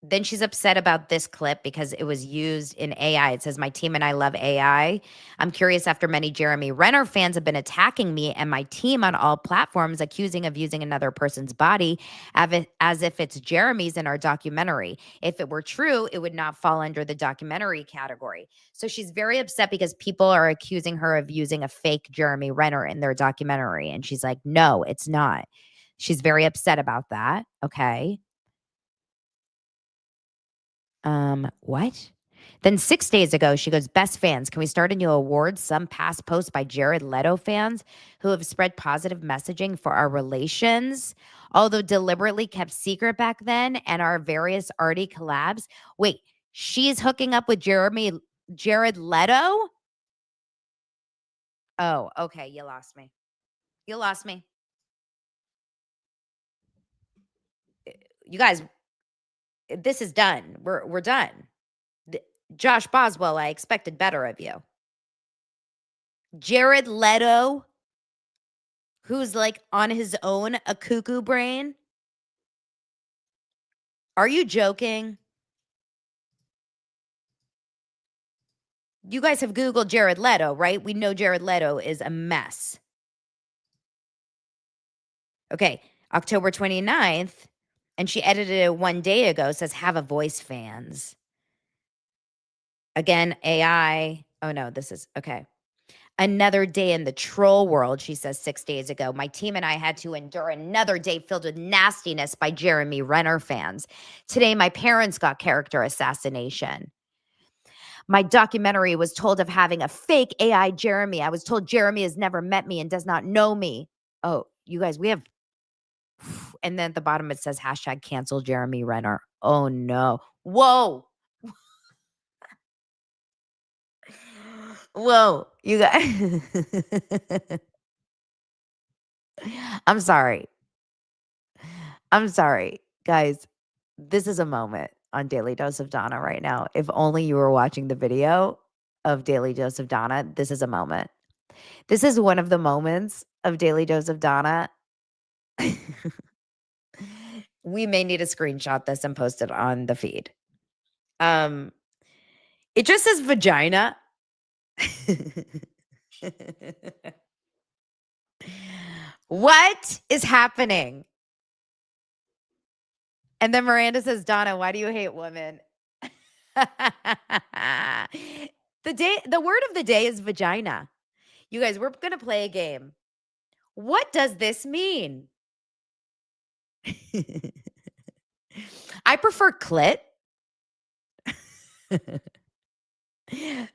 Then she's upset about this clip because it was used in AI. It says, my team and I love AI. I'm curious, after many Jeremy Renner fans have been attacking me and my team on all platforms, accusing of using another person's body as if it's Jeremy's in our documentary. If it were true, it would not fall under the documentary category. So she's very upset because people are accusing her of using a fake Jeremy Renner in their documentary. And she's like, no, it's not. She's very upset about that. Okay. What? Then 6 days ago, she goes, best fans, can we start a new award? Some past posts by Jared Leto fans who have spread positive messaging for our relations, although deliberately kept secret back then, and our various arty collabs. Wait, she's hooking up with Jared Leto? Oh, okay. You lost me. You lost me. You guys, this is done. We're done. Josh Boswell, I expected better of you. Jared Leto, who's like on his own a cuckoo brain. Are you joking? You guys have Googled Jared Leto, right? We know Jared Leto is a mess. Okay, October 29th, and she edited it 1 day ago, says, have a voice, fans. Again, AI. Oh, no, this is, okay. Another day in the troll world, she says 6 days ago. My team and I had to endure another day filled with nastiness by Jeremy Renner fans. Today, my parents got character assassination. My documentary was told of having a fake AI Jeremy. I was told Jeremy has never met me and does not know me. Oh, you guys, we have, and then at the bottom it says hashtag cancel Jeremy Renner. Oh no. Whoa. Whoa, you guys. I'm sorry. I'm sorry, guys. This is a moment on Daily Dose of Donna right now. If only you were watching the video of Daily Dose of Donna, this is a moment. This is one of the moments of Daily Dose of Donna. We may need to screenshot this and post it on the feed. It just says vagina. What is happening? And then Miranda says, Donna, why do you hate women? The word of the day is vagina. You guys, we're going to play a game. What does this mean? I prefer clit.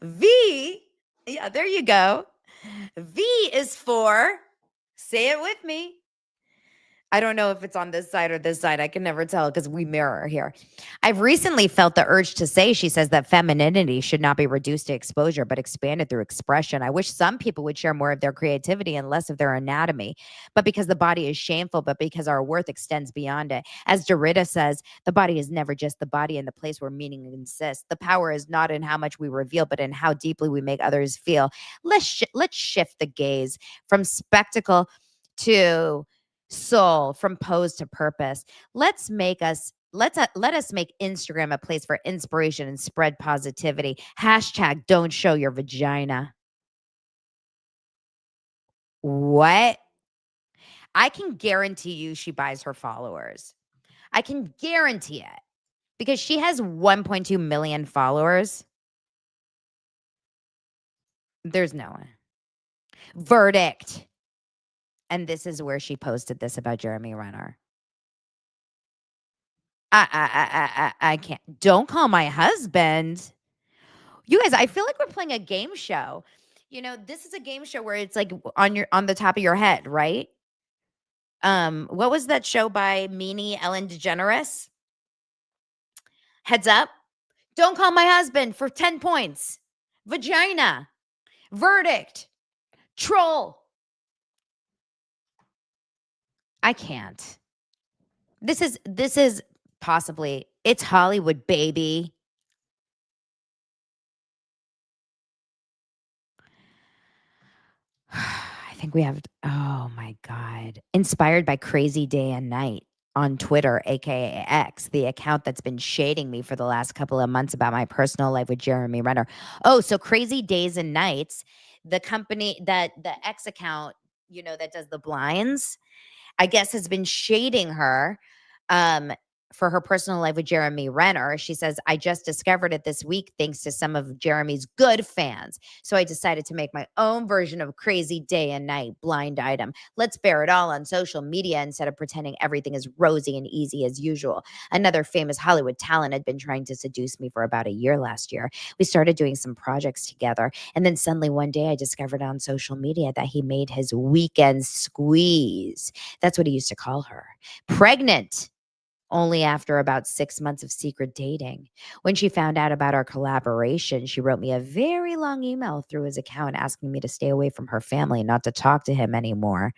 V, yeah, there you go. V is for, say it with me. I don't know if it's on this side or this side. I can never tell because we mirror here. I've recently felt the urge to say, she says, that femininity should not be reduced to exposure, but expanded through expression. I wish some people would share more of their creativity and less of their anatomy, but because the body is shameful, but because our worth extends beyond it. As Derrida says, the body is never just the body and the place where meaning exists. The power is not in how much we reveal, but in how deeply we make others feel. Let's shift the gaze from spectacle to soul, from pose to purpose. Let us make Instagram a place for inspiration and spread positivity. Hashtag don't show your vagina. What? I can guarantee you she buys her followers. I can guarantee it because she has 1.2 million followers. There's no one. Verdict. And this is where she posted this about Jeremy Renner. I can't. Don't call my husband. You guys, I feel like we're playing a game show. You know, this is a game show where it's like on the top of your head, right? What was that show by Ellen DeGeneres? Heads Up. Don't call my husband for 10 points. Vagina. Verdict. Troll. I can't. This is possibly, it's Hollywood, baby. I think we have, oh my God. Inspired by Crazy Day and Night on Twitter, aka X, the account that's been shading me for the last couple of months about my personal life with Jeremy Renner. Oh, so Crazy Days and Nights, the company that the X account, you know, that does the blinds, I guess has been shading her for her personal life with Jeremy Renner. She says, I just discovered it this week thanks to some of Jeremy's good fans. So I decided to make my own version of Crazy Day and Night blind item. Let's bear it all on social media instead of pretending everything is rosy and easy as usual. Another famous Hollywood talent had been trying to seduce me for about a year last year. We started doing some projects together. And then suddenly one day I discovered on social media that he made his weekend squeeze. That's what he used to call her. Pregnant. Only after about 6 months of secret dating. When she found out about our collaboration, she wrote me a very long email through his account asking me to stay away from her family and not to talk to him anymore.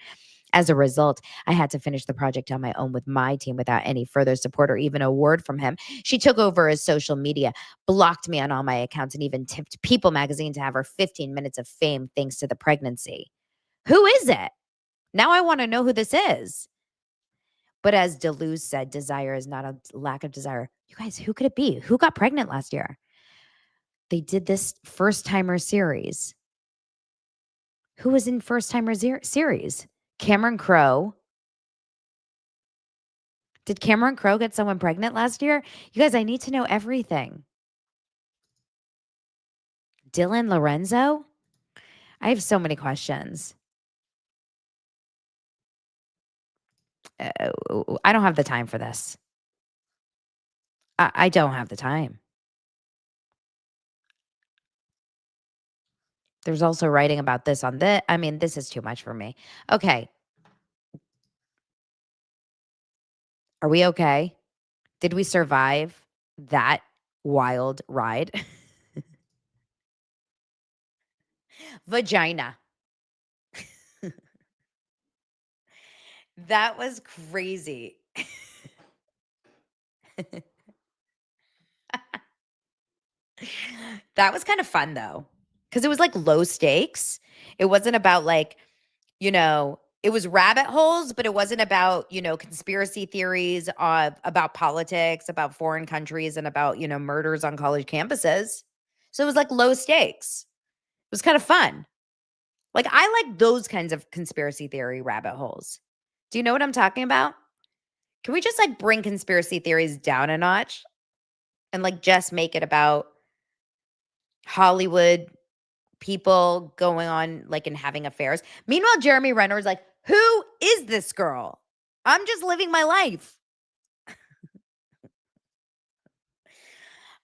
As a result, I had to finish the project on my own with my team without any further support or even a word from him. She took over his social media, blocked me on all my accounts, and even tipped People magazine to have her 15 minutes of fame thanks to the pregnancy. Who is it? Now I want to know who this is. But as Deleuze said, desire is not a lack of desire. You guys, who could it be? Who got pregnant last year? They did this first timer series. Who was in first timer series? Cameron Crowe. Did Cameron Crowe get someone pregnant last year? You guys, I need to know everything. Dylan Lorenzo? I have so many questions. I don't have the time for this. I don't have the time. There's also writing about this on this. I mean, this is too much for me. Okay. Are we okay? Did we survive that wild ride? Vagina. That was crazy. That was kind of fun though, because it was like low stakes. It wasn't about like, it was rabbit holes, but it wasn't about, conspiracy theories about politics, about foreign countries, and about, murders on college campuses. So it was like low stakes. It was kind of fun. Like, I like those kinds of conspiracy theory rabbit holes. Do you know what I'm talking about? Can we just like bring conspiracy theories down a notch and like just make it about Hollywood people going on like and having affairs? Meanwhile, Jeremy Renner is like, who is this girl? I'm just living my life.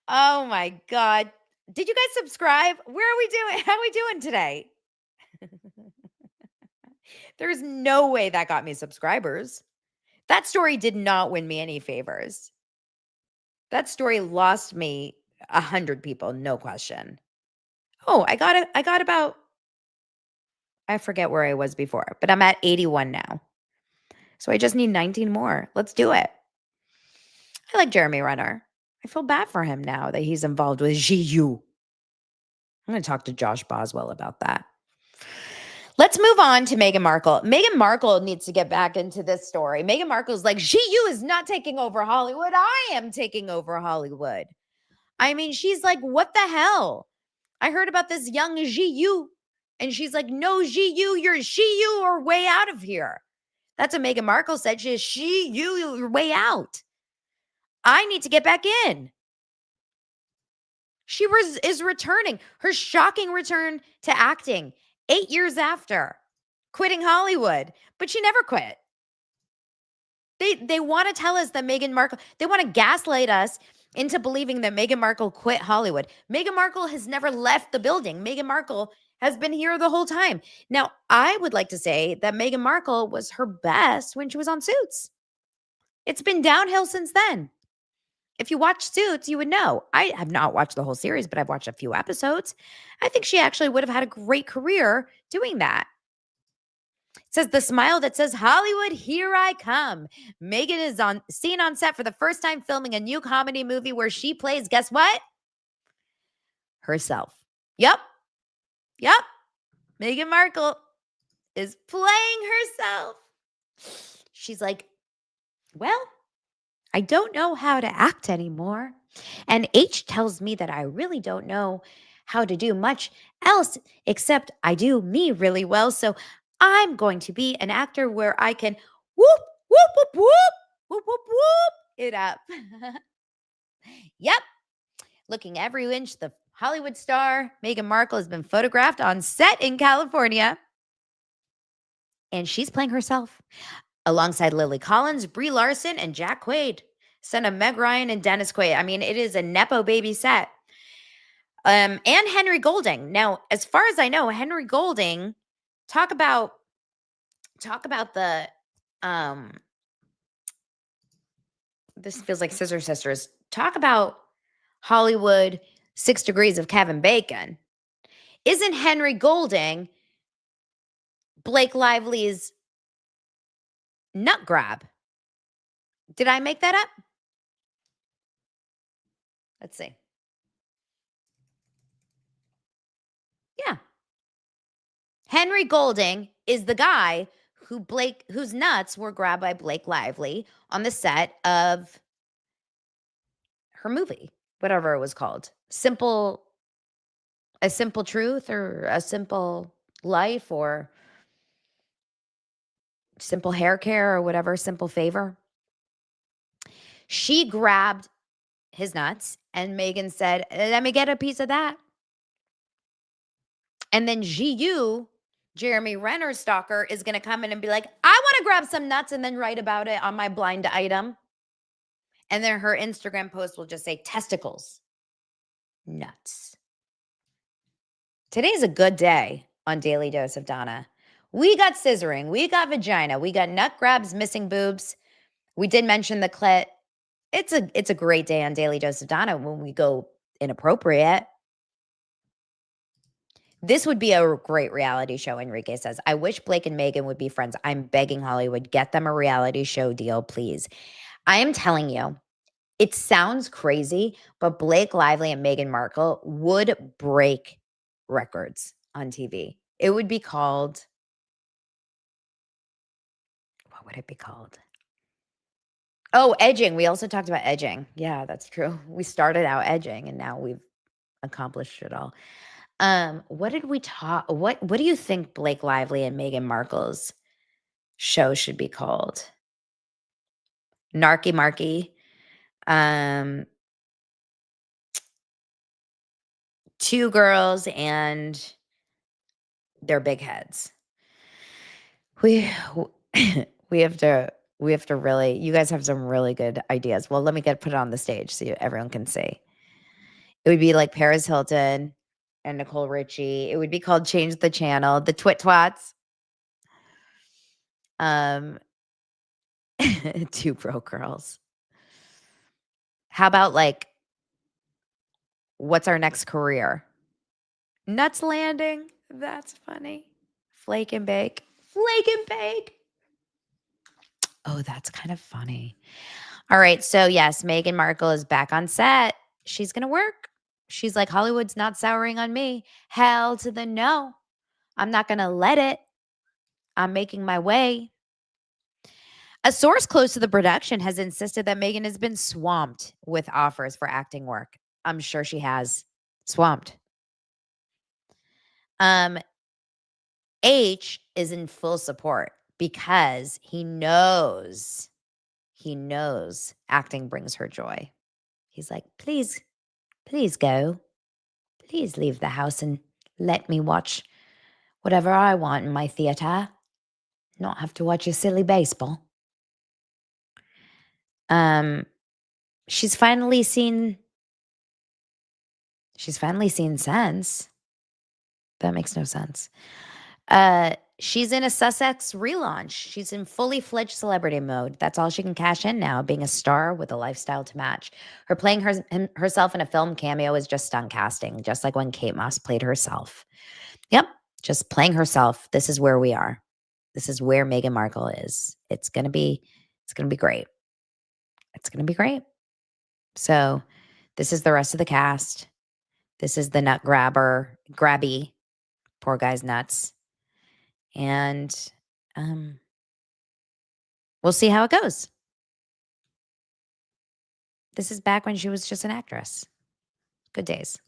Oh my God. Did you guys subscribe? Where are we doing? How are we doing today? There's no way that got me subscribers. That story did not win me any favors. That story lost me 100 people, no question. Oh, I got about, I forget where I was before, but I'm at 81 now. So I just need 19 more. Let's do it. I like Jeremy Renner. I feel bad for him now that he's involved with GU. I'm going to talk to Josh Boswell about that. Let's move on to Meghan Markle. Meghan Markle needs to get back into this story. Meghan Markle's like, GU is not taking over Hollywood. I am taking over Hollywood. I mean, she's like, what the hell? I heard about this young GU. And she's like, no, GU, you are way out of here. That's what Meghan Markle said. You're way out. I need to get back in. She is returning. Her shocking return to acting 8 years after quitting Hollywood. But she never quit. They want to tell us that Meghan Markle, they want to gaslight us into believing that Meghan Markle quit Hollywood. Meghan Markle has never left the building. Meghan Markle has been here the whole time. Now, I would like to say that Meghan Markle was her best when she was on Suits. It's been downhill since then. If you watch Suits, you would know. I have not watched the whole series, but I've watched a few episodes. I think she actually would have had a great career doing that. It says the smile that says, Hollywood, here I come. Meghan is seen on set for the first time filming a new comedy movie where she plays, guess what? Herself. Yep. Meghan Markle is playing herself. She's like, well, I don't know how to act anymore. And H tells me that I really don't know how to do much else except I do me really well. So I'm going to be an actor where I can whoop, whoop, whoop, whoop, whoop, whoop, whoop it up. Yep. Looking every inch, the Hollywood star Meghan Markle has been photographed on set in California. And she's playing herself alongside Lily Collins, Brie Larson, and Jack Quaid, son of Meg Ryan and Dennis Quaid. I mean, it is a Nepo baby set. And Henry Golding. Now, as far as I know, Henry Golding, talk about the, this feels like Scissor Sisters. Talk about Hollywood 6 Degrees of Kevin Bacon. Isn't Henry Golding Blake Lively's nut grab? Did I make that up? Let's see. Yeah. Henry Golding is the guy whose nuts were grabbed by Blake Lively on the set of her movie, whatever it was called. A Simple Truth, or A Simple Life, or Simple Hair Care, or whatever, Simple Favor. She grabbed his nuts and Meghan said, let me get a piece of that. And then GU, Jeremy Renner stalker, is going to come in and be like, I want to grab some nuts, and then write about it on my blind item. And then her Instagram post will just say testicles, nuts. Today's a good day on Daily Dose of Donna. We got scissoring, we got vagina, we got nut grabs, missing boobs. We did mention the clit. It's a great day on Daily Dose of Donna when we go inappropriate. This would be a great reality show, Enrique says. I wish Blake and Meghan would be friends. I'm begging Hollywood, get them a reality show deal, please. I am telling you, It sounds crazy, but Blake Lively and Meghan Markle would break records on TV. It would be called, what would it be called? Oh, edging. We also talked about edging. Yeah, that's true. We started out edging and now we've accomplished it all. What did we talk? What do you think Blake Lively and Meghan Markle's show should be called? Narky Marky. Two girls and their big heads. We we have to really, you guys have some really good ideas. Well, let me put it on the stage so everyone can see. It would be like Paris Hilton and Nicole Richie. It would be called Change the Channel, the Twit Twats. Two broke girls. How about like, what's our next career? Nuts Landing. That's funny. Flake and bake. Flake and bake. Oh, that's kind of funny. All right. So, yes, Meghan Markle is back on set. She's going to work. She's like, Hollywood's not souring on me. Hell to the no. I'm not going to let it. I'm making my way. A source close to the production has insisted that Meghan has been swamped with offers for acting work. I'm sure she has. Swamped. H is in full support because he knows acting brings her joy. He's like, please go. Please leave the house and let me watch whatever I want in my theater. Not have to watch your silly baseball. She's finally seen sense. That makes no sense. She's in a Sussex relaunch. She's in fully fledged celebrity mode. That's all she can cash in now, being a star with a lifestyle to match. Her playing herself in a film cameo is just stunt casting, just like when Kate Moss played herself. Yep, just playing herself. This is where we are. This is where Meghan Markle is. It's gonna be great. It's gonna be great. So this is the rest of the cast. This is the nut grabby. Poor guy's nuts. And we'll see how it goes. This is back when she was just an actress. Good days.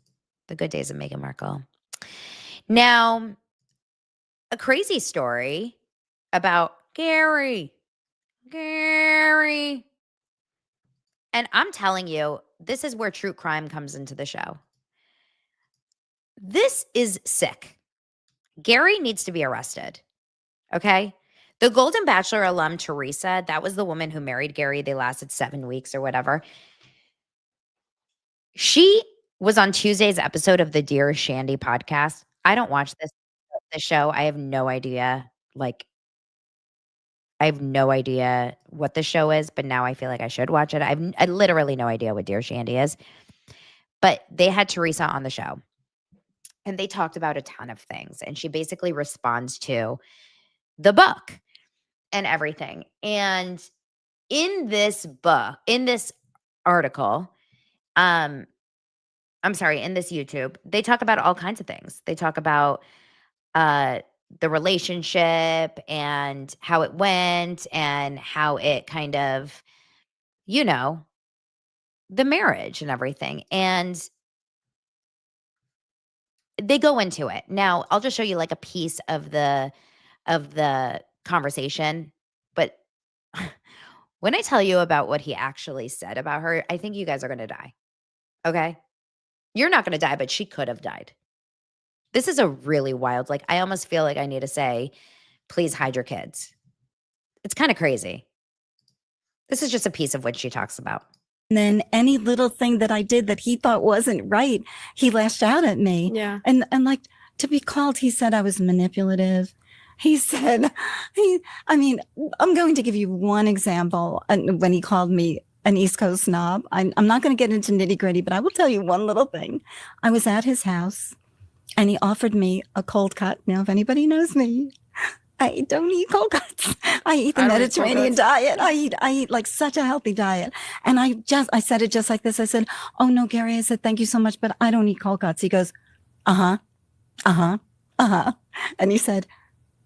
The good days of Meghan Markle. Now, a crazy story about Gary. And I'm telling you, this is where true crime comes into the show. This is sick. Gary needs to be arrested. Okay? The Golden Bachelor alum, Teresa, that was the woman who married Gary. They lasted 7 weeks or whatever. She was on Tuesday's episode of the Dear Shandy podcast. I don't watch this show. I have no idea. I have no idea what the show is, but now I feel like I should watch it. I literally no idea what Dear Shandy is. But they had Teresa on the show. And they talked about a ton of things. And she basically responds to the book and everything. And in this article, in this YouTube, they talk about all kinds of things. They talk about the relationship and how it went and how it kind of, the marriage and everything. And they go into it. Now, I'll just show you like a piece of the conversation, but when I tell you about what he actually said about her, I think you guys are going to die. Okay? You're not going to die, but she could have died. This is a really wild, I almost feel like I need to say, please hide your kids. It's kind of crazy. This is just a piece of what she talks about. And then any little thing that I did that he thought wasn't right, he lashed out at me. Yeah. And to be called, he said I was manipulative. He said, I'm going to give you one example when he called me an East Coast snob. I'm not going to get into nitty gritty, but I will tell you one little thing. I was at his house and he offered me a cold cut. Now, if anybody knows me, I don't eat cold cuts. I eat the I don't eat cold Mediterranean cuts. diet. I eat like such a healthy diet. And I said it just like this. I said, oh no, Gary. I said, thank you so much, but I don't eat cold cuts. He goes, uh-huh, uh-huh, uh-huh. And he said,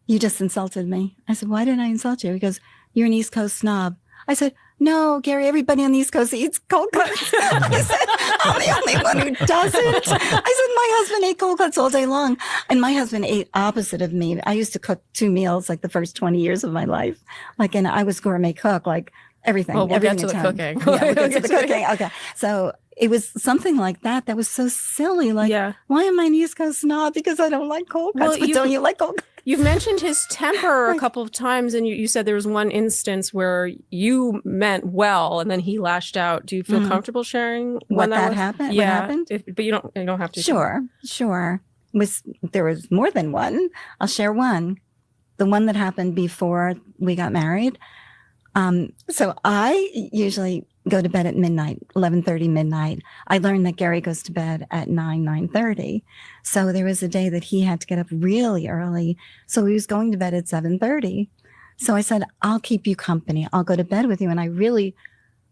you just insulted me. I said, why did I insult you? He goes, you're an East Coast snob. I said, no, Gary, everybody on the East Coast eats cold cuts. I said, I'm the only one who doesn't. I said, my husband ate cold cuts all day long. And my husband ate opposite of me. I used to cook 2 meals like the first 20 years of my life. Like, and I was gourmet cook, like everything. Well, we'll get everything to the Italian. cooking. Yeah, we'll get to the cooking. Okay. So it was something like that. That was so silly. Like, Yeah. why am I an East Coast snob? Because I don't like cold cuts. Well, But don't you like cold cuts? You've mentioned his temper a couple of times, and you said there was one instance where you meant well, and then he lashed out. Do you feel comfortable sharing What when that was? happened? What Yeah, happened? but you don't have to. Sure. There was more than one. I'll share one. The one that happened before we got married. So I usually go to bed at midnight, 11:30 midnight. I learned that Gary goes to bed at 9:30. So there was a day that he had to get up really early. So he was going to bed at 7:30. So I said, I'll keep you company. I'll go to bed with you. And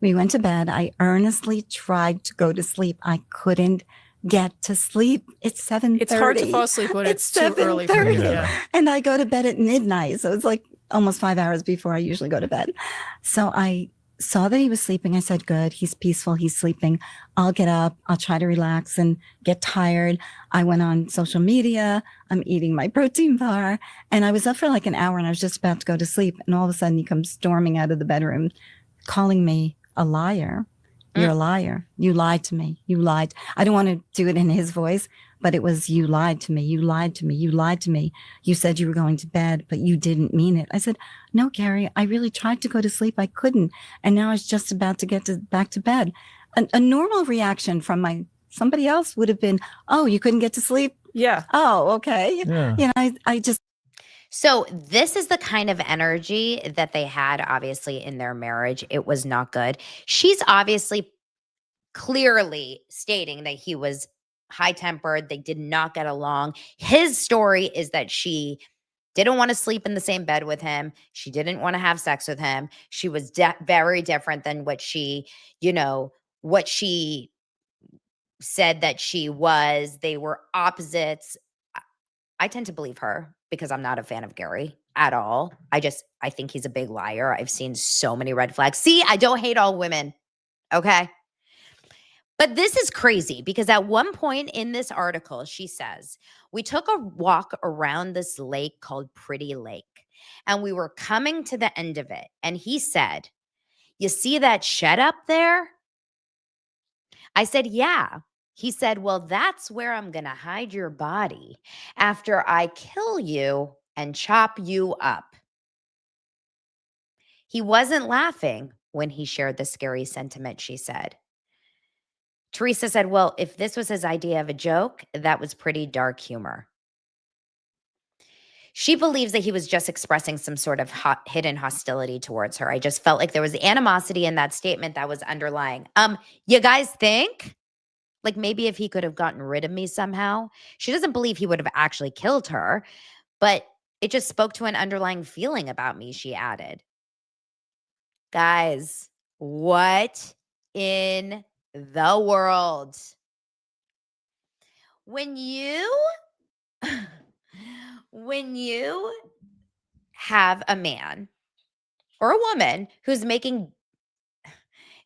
we went to bed. I earnestly tried to go to sleep. I couldn't get to sleep. It's 7:30. It's hard to fall asleep when it's too early for 7:30. you. Yeah. And I go to bed at midnight. So it's like almost 5 hours before I usually go to bed. So I saw that he was sleeping. I said, good, he's peaceful, he's sleeping. I'll get up, I'll try to relax and get tired. I went on social media. I'm eating my protein bar. And I was up for like an hour and I was just about to go to sleep. And all of a sudden he comes storming out of the bedroom, calling me a liar. You're a liar. You lied to me. You lied. I don't want to do it in his voice, but it was, you lied to me. You lied to me. You lied to me. You said you were going to bed, but you didn't mean it. I said, no, Gary, I really tried to go to sleep. I couldn't. And now I was just about to get back to bed. A normal reaction from somebody else would have been, oh, you couldn't get to sleep? Yeah. Oh, okay. Yeah. You know, I just, So this is the kind of energy that they had, obviously, in their marriage. It was not good. She's obviously clearly stating that he was high-tempered. They did not get along. His story is that she didn't want to sleep in the same bed with him. She didn't want to have sex with him. She was very different than what she said that she was. They were opposites. I tend to believe her because I'm not a fan of Gary at all. I think he's a big liar. I've seen so many red flags. See, I don't hate all women. Okay. But this is crazy because at one point in this article, she says, we took a walk around this lake called Pretty Lake, and we were coming to the end of it. And he said, you see that shed up there? I said, yeah. He said, well, that's where I'm going to hide your body after I kill you and chop you up. He wasn't laughing when he shared the scary sentiment, she said. Teresa said, well, if this was his idea of a joke, that was pretty dark humor. She believes that he was just expressing some sort of hidden hostility towards her. I just felt like there was animosity in that statement that was underlying. You guys think? Like maybe if he could have gotten rid of me somehow. She doesn't believe he would have actually killed her, but it just spoke to an underlying feeling about me, she added. Guys, what in the world? When you have a man or a woman who's making,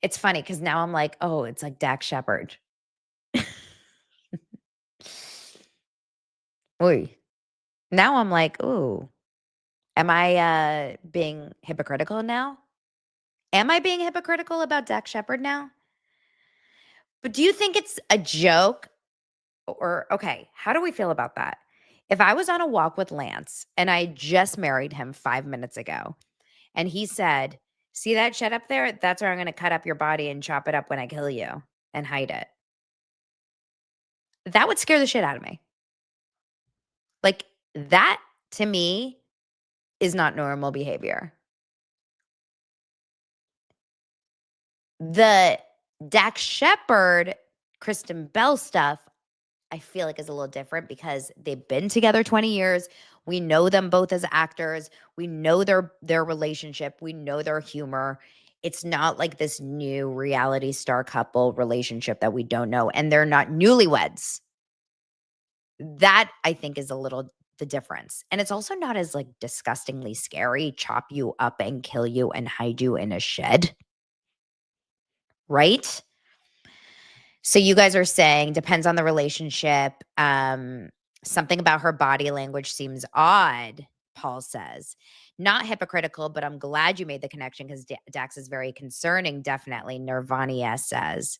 it's funny because now I'm like, oh, it's like Dak Shepard. Oy. Now I'm like, ooh, am I being hypocritical now? Am I being hypocritical about Dak Shepard now? But do you think it's a joke? Or, okay, how do we feel about that? If I was on a walk with Lance and I just married him 5 minutes ago, and he said, see that shed up there? That's where I'm going to cut up your body and chop it up when I kill you and hide it. That would scare the shit out of me. Like, that to me is not normal behavior. The Dak Shepard, Kristen Bell stuff, I feel like is a little different because they've been together 20 years. We know them both as actors. We know their relationship. We know their humor. It's not like this new reality star couple relationship that we don't know, and they're not newlyweds. That I think is a little the difference. And it's also not as like disgustingly scary, chop you up and kill you and hide you in a shed. Right? So you guys are saying depends on the relationship. Something about her body language seems odd, Paul says. Not hypocritical, but I'm glad you made the connection because Dax is very concerning, definitely, Nirvania says.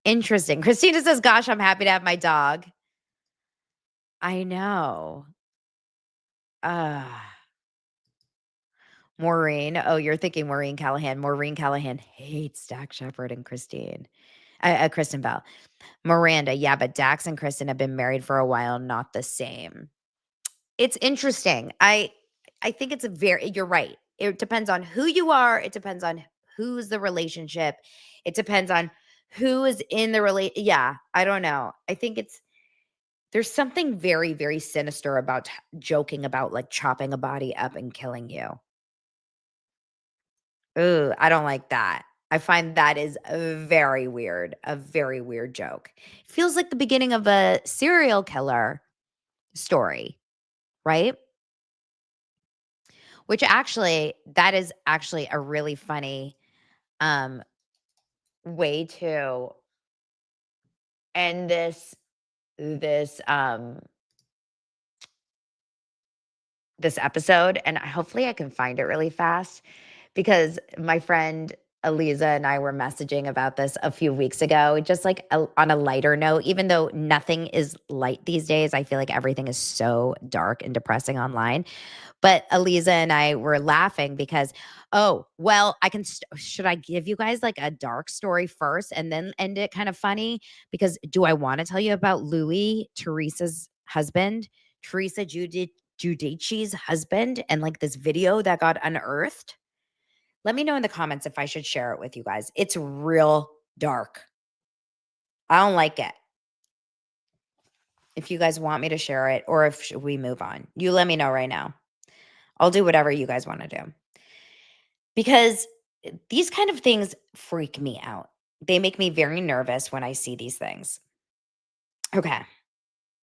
Interesting. Christina says, gosh, I'm happy to have my dog. I know. Maureen. Oh, you're thinking Maureen Callahan. Maureen Callahan hates Dax Shepard and Kristen Bell. Miranda. Yeah, but Dax and Kristen have been married for a while. Not the same. It's interesting. I think it's you're right. It depends on who you are. It depends on who's the relationship. It depends on who is in the Yeah, I don't know. I think there's something very, very sinister about joking about like chopping a body up and killing you. Ooh, I don't like that. I find that is a very weird joke. Feels like the beginning of a serial killer story, right? Which actually, that is actually a really funny way to end this episode. And hopefully I can find it really fast because my friend Eliza and I were messaging about this a few weeks ago, just like on a lighter note, even though nothing is light these days, I feel like everything is so dark and depressing online. But Eliza and I were laughing because, oh, well, should I give you guys like a dark story first and then end it kind of funny? Because do I want to tell you about Louis, Teresa's husband, Teresa Giudice's husband, and like this video that got unearthed? Let me know in the comments if I should share it with you guys. It's real dark. I don't like it. If you guys want me to share it or if we move on, you let me know right now. I'll do whatever you guys want to do. Because these kind of things freak me out. They make me very nervous when I see these things. Okay.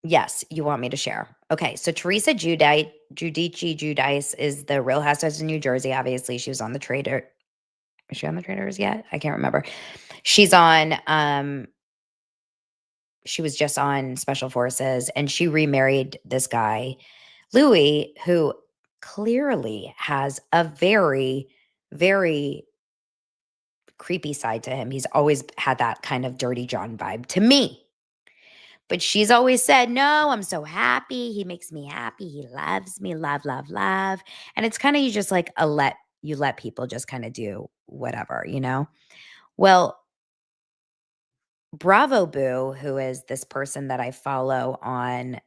Yes, you want me to share. Okay, so Teresa Giudice is the Real Housewives of New Jersey. Obviously, she was on the Trader. Is she on the Traders yet? I can't remember. She's on, she was just on Special Forces, and she remarried this guy, Louis, who clearly has a very, very creepy side to him. He's always had that kind of Dirty John vibe to me. But she's always said, no, I'm so happy. He makes me happy. He loves me. Love, love, love. And it's kind of, you just like you let people just kind of do whatever, you know? Well, Bravo Boo, who is this person that I follow on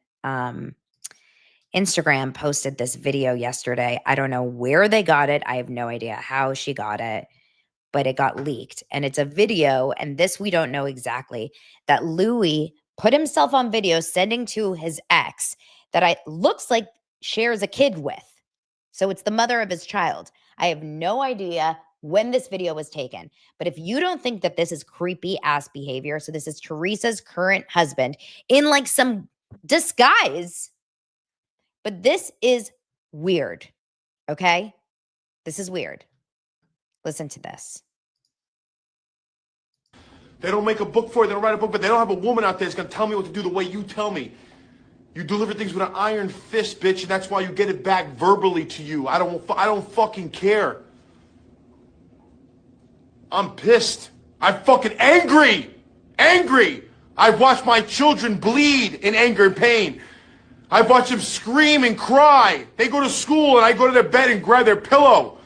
Instagram, posted this video yesterday. I don't know where they got it. I have no idea how she got it, but it got leaked. And it's a video, and this we don't know exactly, that Louis put himself on video sending to his ex that looks like shares a kid with. So it's the mother of his child. I have no idea when this video was taken. But if you don't think that this is creepy ass behavior, so this is Teresa's current husband in like some disguise, but this is weird. Okay? This is weird. Listen to this. They don't make a book for it, they don't write a book, but they don't have a woman out there that's gonna tell me what to do the way you tell me. You deliver things with an iron fist, bitch, and that's why you get it back verbally to you. I don't fucking care. I'm pissed. I'm fucking angry. Angry. I've watched my children bleed in anger and pain. I've watched them scream and cry. They go to school and I go to their bed and grab their pillow.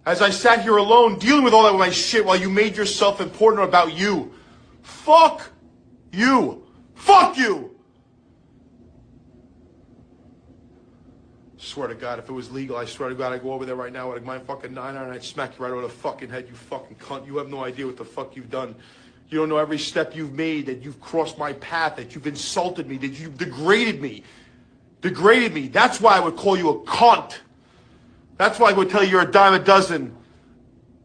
As I sat here alone dealing with all that with my shit while you made yourself important about you. Fuck you. Fuck you. Swear to God, if it was legal, I swear to God, I'd go over there right now with my fucking 9 iron and I'd smack you right over the fucking head, you fucking cunt. You have no idea what the fuck you've done. You don't know every step you've made, that you've crossed my path, that you've insulted me, that you've degraded me. Degraded me. That's why I would call you a cunt. That's why I would tell you you're a dime a dozen.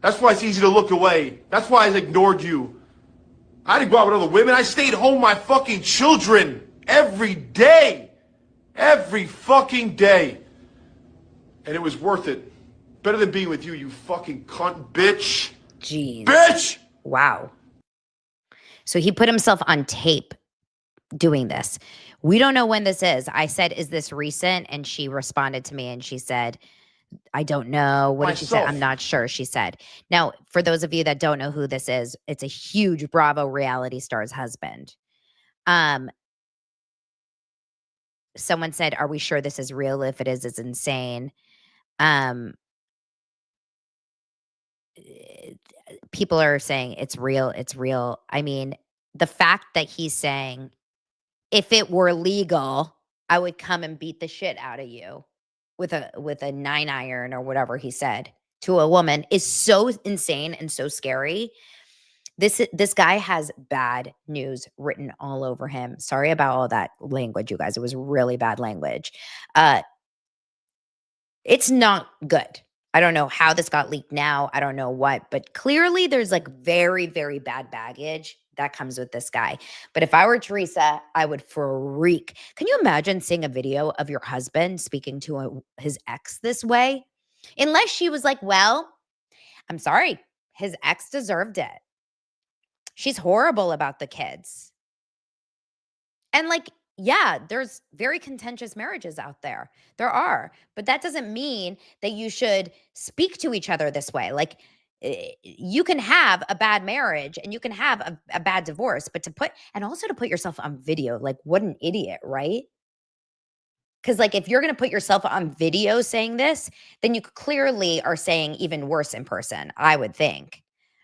That's why it's easy to look away. That's why I ignored you. I didn't go out with other women. I stayed home with my fucking children every day. Every fucking day. And it was worth it. Better than being with you, you fucking cunt bitch. Jeez. Bitch! Wow. So he put himself on tape doing this. We don't know when this is. I said, is this recent? And she responded to me and she said, I don't know. What did she say? Myself. I'm not sure, she said. Now, for those of you that don't know who this is, it's a huge Bravo reality star's husband. Someone said, are we sure this is real? If it is, it's insane. People are saying it's real. It's real. I mean, the fact that he's saying, if it were legal, I would come and beat the shit out of you with a 9-iron or whatever he said to a woman is so insane and so scary. This guy has bad news written all over him. Sorry about all that language, you guys. It was really bad language. It's not good. I don't know how this got leaked now. I don't know what, but clearly there's like very, very bad baggage that comes with this guy. But if I were Teresa, I would freak. Can you imagine seeing a video of your husband speaking to his ex this way? Unless she was like, well, I'm sorry, his ex deserved it. She's horrible about the kids. And like, yeah, there's very contentious marriages out there. There are. But that doesn't mean that you should speak to each other this way. Like, you can have a bad marriage and you can have a bad divorce, but to put yourself on video, like, what an idiot, right? Because like, if you're going to put yourself on video saying this, then you clearly are saying even worse in person, I would think.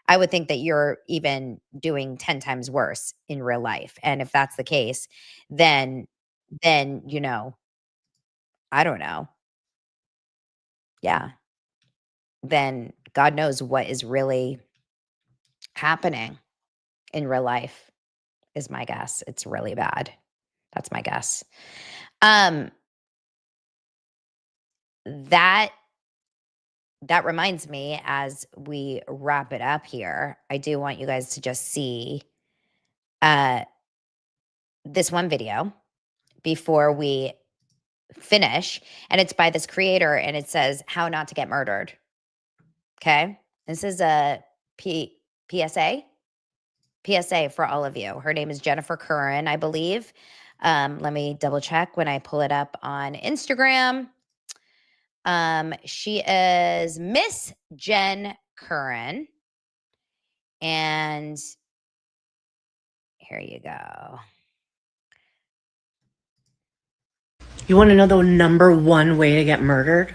I would think that you're even doing 10 times worse in real life. And if that's the case, then, you know, I don't know. Yeah. Then God knows what is really happening in real life is my guess. It's really bad. That's my guess. That reminds me, as we wrap it up here, I do want you guys to just see this one video before we finish. And it's by this creator and it says, how not to get murdered. Okay. This is a PSA for all of you. Her name is Jennifer Curran, I believe. Let me double check when I pull it up on Instagram. She is Miss Jen Curran. And here you go. You want to know the number one way to get murdered?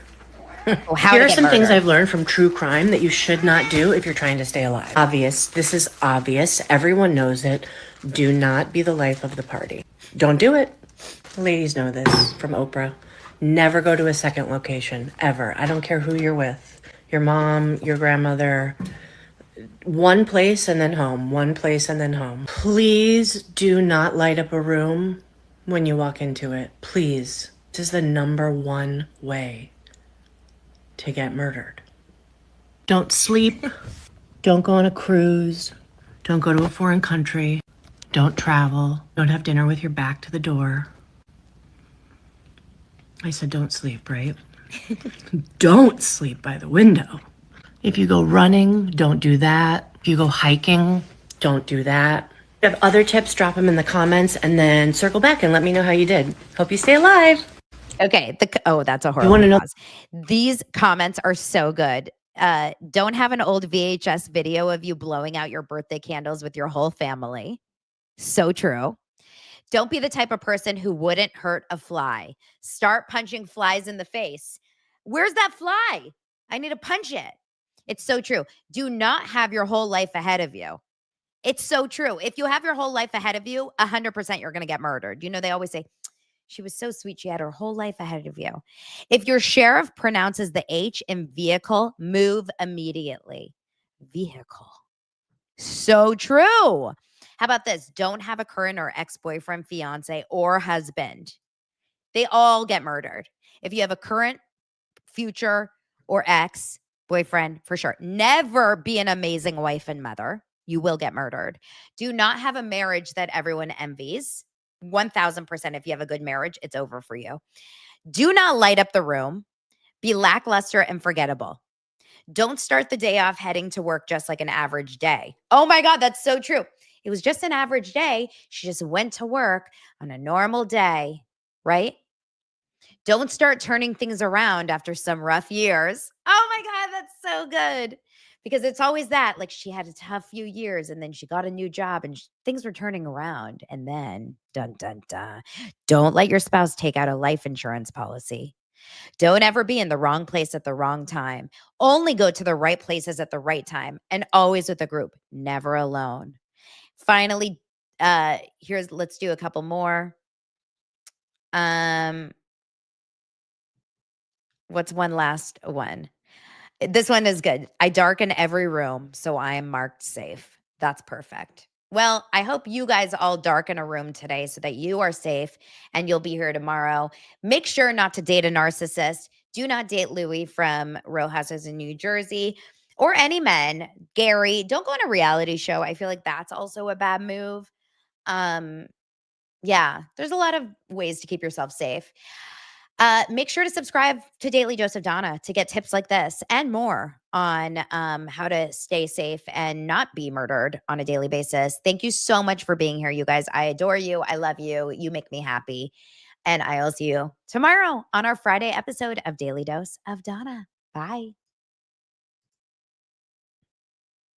Oh, how Here to are get some things murdered. I've learned from true crime that you should not do if you're trying to stay alive. Obvious. This is obvious. Everyone knows it. Do not be the life of the party. Don't do it. Ladies know this from Oprah. Never go to a second location, ever. I don't care who you're with. Your mom, your grandmother. One place and then home. One place and then home. Please do not light up a room when you walk into it. Please. This is the number one way to get murdered. Don't sleep. Don't go on a cruise. Don't go to a foreign country. Don't travel. Don't have dinner with your back to the door. I said don't sleep, right? Don't sleep by the window. If you go running, don't do that. If you go hiking, don't do that. If you have other tips, drop them in the comments and then circle back and let me know how you did. Hope you stay alive. Okay. That's a horrible wanna know- pause. These comments are so good. Don't have an old VHS video of you blowing out your birthday candles with your whole family. So true. Don't be the type of person who wouldn't hurt a fly. Start punching flies in the face. Where's that fly? I need to punch it. It's so true. Do not have your whole life ahead of you. It's so true. If you have your whole life ahead of you, 100% you're going to get murdered. You know, they always say, she was so sweet. She had her whole life ahead of you. If your sheriff pronounces the H in vehicle, move immediately. Vehicle. So true. How about this? Don't have a current or ex-boyfriend, fiance, or husband. They all get murdered. If you have a current, future, or ex boyfriend, for sure. Never be an amazing wife and mother. You will get murdered. Do not have a marriage that everyone envies. 1000%. If you have a good marriage, it's over for you. Do not light up the room. Be lackluster and forgettable. Don't start the day off heading to work just like an average day. Oh my God, that's so true. It was just an average day. She just went to work on a normal day, right? Don't start turning things around after some rough years. Oh my God, that's so good. Because it's always that, like she had a tough few years and then she got a new job and things were turning around. And then, dun, dun, dun, don't let your spouse take out a life insurance policy. Don't ever be in the wrong place at the wrong time. Only go to the right places at the right time and always with a group, never alone. Finally, let's do a couple more. What's one last one? This one is good. I darken every room, so I am marked safe. That's perfect. Well, I hope you guys all darken a room today so that you are safe and you'll be here tomorrow. Make sure not to date a narcissist. Do not date Louis from Real Housewives in New Jersey or any men. Gary, don't go on a reality show. I feel like that's also a bad move. Yeah, there's a lot of ways to keep yourself safe. Make sure to subscribe to Daily Dose of Donna to get tips like this and more on how to stay safe and not be murdered on a daily basis. Thank you so much for being here, you guys. I adore you. I love you. You make me happy. And I'll see you tomorrow on our Friday episode of Daily Dose of Donna. Bye.